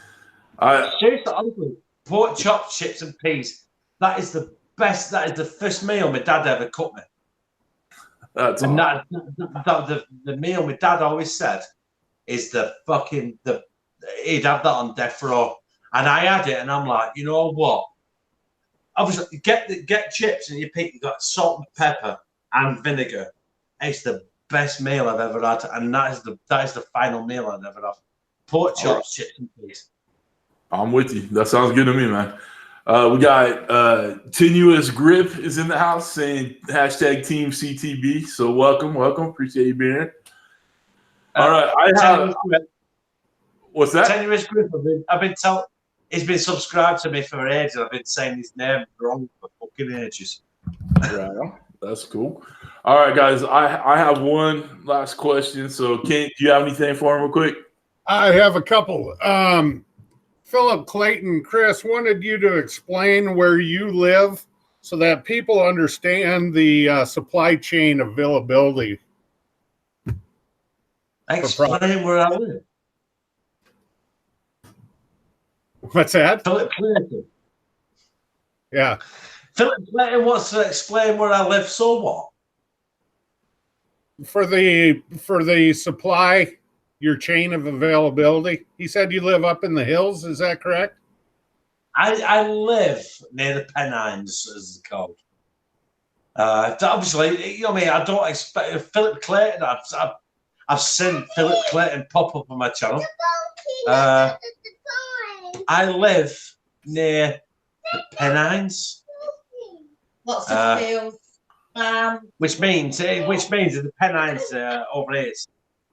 Seriously, honestly, pork chops, chips and peas. That is the best. That is the first meal my dad ever cooked me. That's and awesome. the meal my dad always said is he'd have that on death row. And I had it and I'm like, you know what? Obviously, get chips and you got salt and pepper and vinegar. It's the best meal I've ever had, and that is the final meal I've ever had. Pork chops, chips and peas. I'm with you. That sounds good to me, man. We got Tenuous Grip is in the house saying hashtag Team CTB. So welcome. Appreciate you being here. All right, what's that? Tenuous Grip. I've been told. He's been subscribed to me for ages. I've been saying his name wrong for fucking ages. Right. That's cool. All right, guys. I have one last question. So, Kent, do you have anything for him real quick? I have a couple. Philip Clayton, Kris wanted you to explain where you live so that people understand the supply chain availability. Explain where I live. What's that? Philip Clayton. Yeah. Philip Clayton wants to explain where I live, so what? For the supply, your chain of availability. He said you live up in the hills. Is that correct? I live near the Pennines, as it's called. Obviously, you know what I mean. I don't expect Philip Clayton. I've seen Philip Clayton pop up on my channel. I live near the Pennines. Lots of fields. Which means the Pennines over here.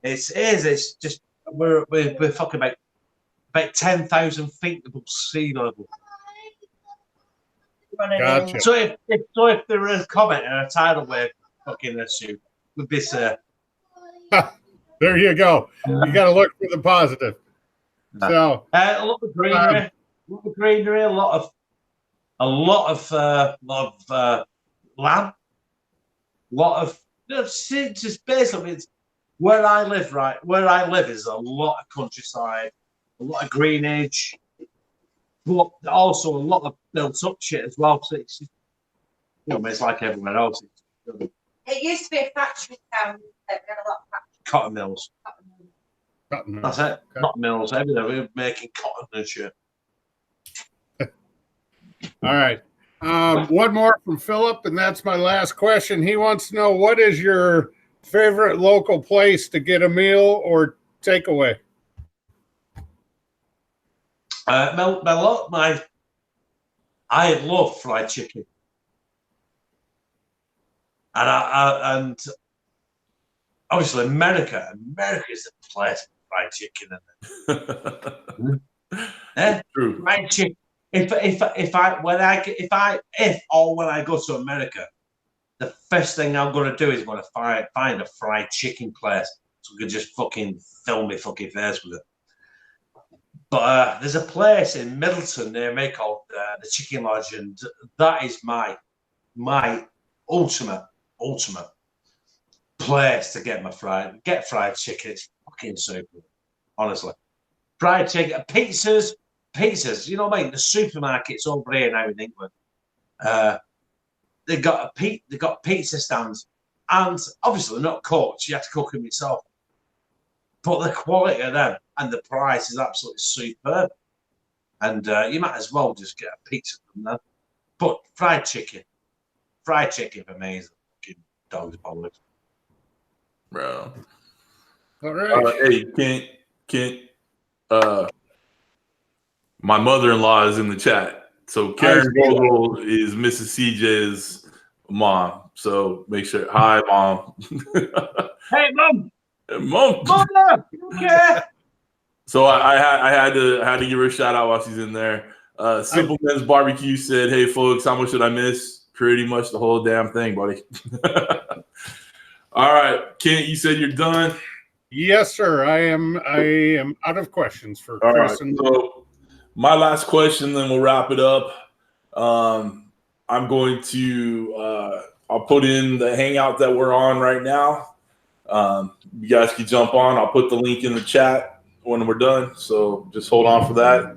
It's just we're fucking about 10,000 feet above sea level. Gotcha. So if there is a comet and a tidal wave fucking issue with this, there you go. You got to look for the positive. So a lot of greenery, a lot of land, just basically it's where I live. Right, where I live is a lot of countryside, a lot of greenage, but also a lot of built up shit as well. So it's, you know, it's like everywhere else. It used to be a factory town. We had a lot of factories. Cotton mills. That's it. Okay. Cotton mills everywhere. We're making cotton and shit. All right. One more from Philip, and that's my last question. He wants to know, what is your favorite local place to get a meal or takeaway? I love fried chicken, and obviously America is the place for fried chicken, isn't it? True. Fried chicken. When I go to America, the first thing I'm going to do is going to find a fried chicken place so we can just fucking fill me fucking face with it. But there's a place in Middleton near me called the Chicken Lodge, and that is my ultimate place to get fried chicken. It's fucking super, honestly. Fried chicken, pizzas. You know what I mean? The supermarkets over here now in England, they got pizza stands, and obviously they're not cooked. You have to cook them yourself. But the quality of them and the price is absolutely superb. And you might as well just get a pizza from them. But fried chicken for me is a fucking dog's bollocks. Bro. All right. Hey, my mother-in-law is in the chat. So Karen Vogel is Mrs. CJ's mom. So make sure. Hi, Mom. Hey, Mom. Mom. Okay. So I had to give her a shout out while she's in there. Simple Men's Barbecue said, "Hey folks, how much did I miss? Pretty much the whole damn thing, buddy." All right, Kent, you said you're done. Yes, sir. I am out of questions for Kris. Right, so my last question, then we'll wrap it up. I'm going to I'll put in the hangout that we're on right now. You guys can jump on. I'll put the link in the chat when we're done. So just hold on for that.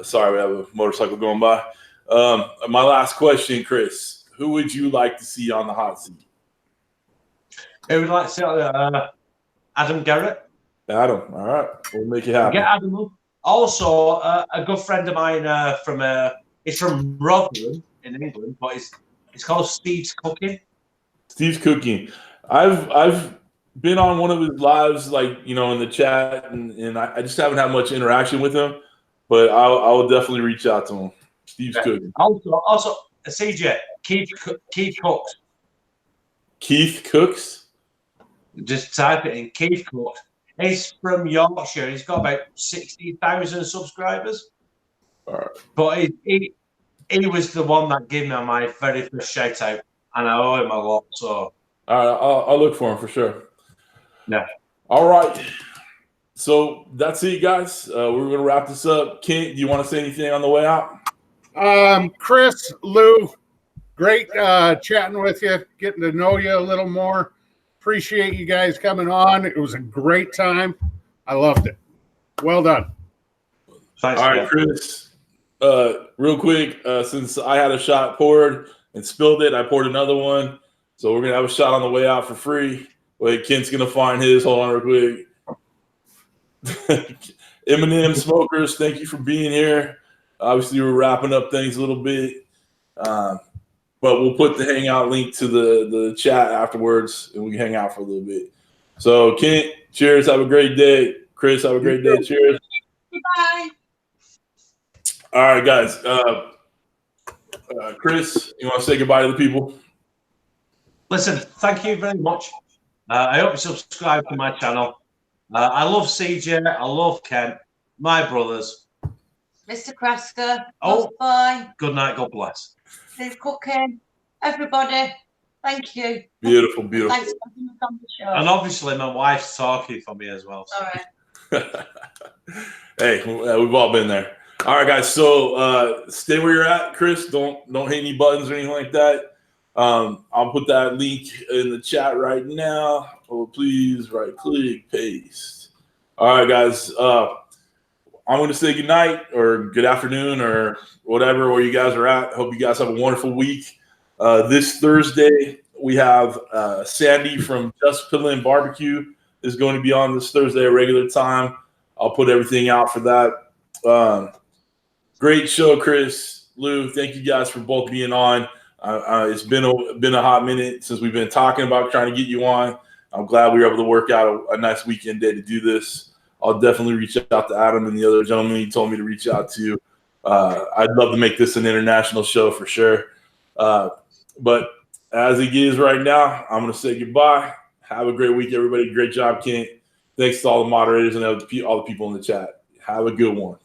Sorry, we have a motorcycle going by. My last question, Kris. Who would you like to see on the hot seat? Who would like to see Adam Garrett? Adam. All right. We'll make it happen. Get Adam up. Also, a good friend of mine he's from Rotherham in England, but it's called Steve's Cooking. Steve's Cooking. I've been on one of his lives, like, you know, in the chat, and I just haven't had much interaction with him, but I'll definitely reach out to him. Steve's Cooking. Also, CJ, Keith Cooks. Keith Cooks? Just type it in, Keith Cooks. He's from Yorkshire. He's got about 60,000 subscribers. All right. But he was the one that gave me my very first shout out, and I owe him a lot. So All right, I'll look for him for sure. Yeah. All right. So that's it, guys. We're gonna wrap this up. Kent, do you want to say anything on the way out? Kris, Lou, great chatting with you, getting to know you a little more. Appreciate you guys coming on. It was a great time. I loved it. Well done. Thanks, all right, Kris. Real quick, since I had a shot poured and spilled it, I poured another one. So we're gonna have a shot on the way out for free. Wait, Kent's gonna find his. Hold on, real quick. Eminem Smokers, thank you for being here. Obviously, we're wrapping up things a little bit, but we'll put the hangout link to the chat afterwards, and we can hang out for a little bit. So, Kent, cheers. Have a great day. Kris, have a great day. Cheers. Bye. All right, guys. Kris, you want to say goodbye to the people? Listen, thank you very much. I hope you subscribe to my channel. I love CJ. I love Ken, my brothers. Mr. Krasker. Oh. Bye. Good night. God bless. Steve Cooking. Everybody. Thank you. Beautiful, beautiful. Thanks for coming on the show. And obviously, my wife's talking for me as well. All right. Hey, we've all been there. All right, guys. So stay where you're at, Kris. Don't hit any buttons or anything like that. I'll put that link in the chat right now. Oh, please right click, paste. All right, guys. I'm going to say good night or good afternoon or whatever where you guys are at. Hope you guys have a wonderful week. This Thursday, we have Sandy from Just Pillin' BBQ is going to be on this Thursday at regular time. I'll put everything out for that. Great show, Kris, Lou. Thank you guys for both being on. It's been a hot minute since we've been talking about trying to get you on. I'm glad we were able to work out a nice weekend day to do this. I'll definitely reach out to Adam and the other gentleman he told me to reach out to. I'd love to make this an international show for sure. But as it is right now, I'm going to say goodbye. Have a great week, everybody. Great job, Kent. Thanks to all the moderators and all the people in the chat. Have a good one.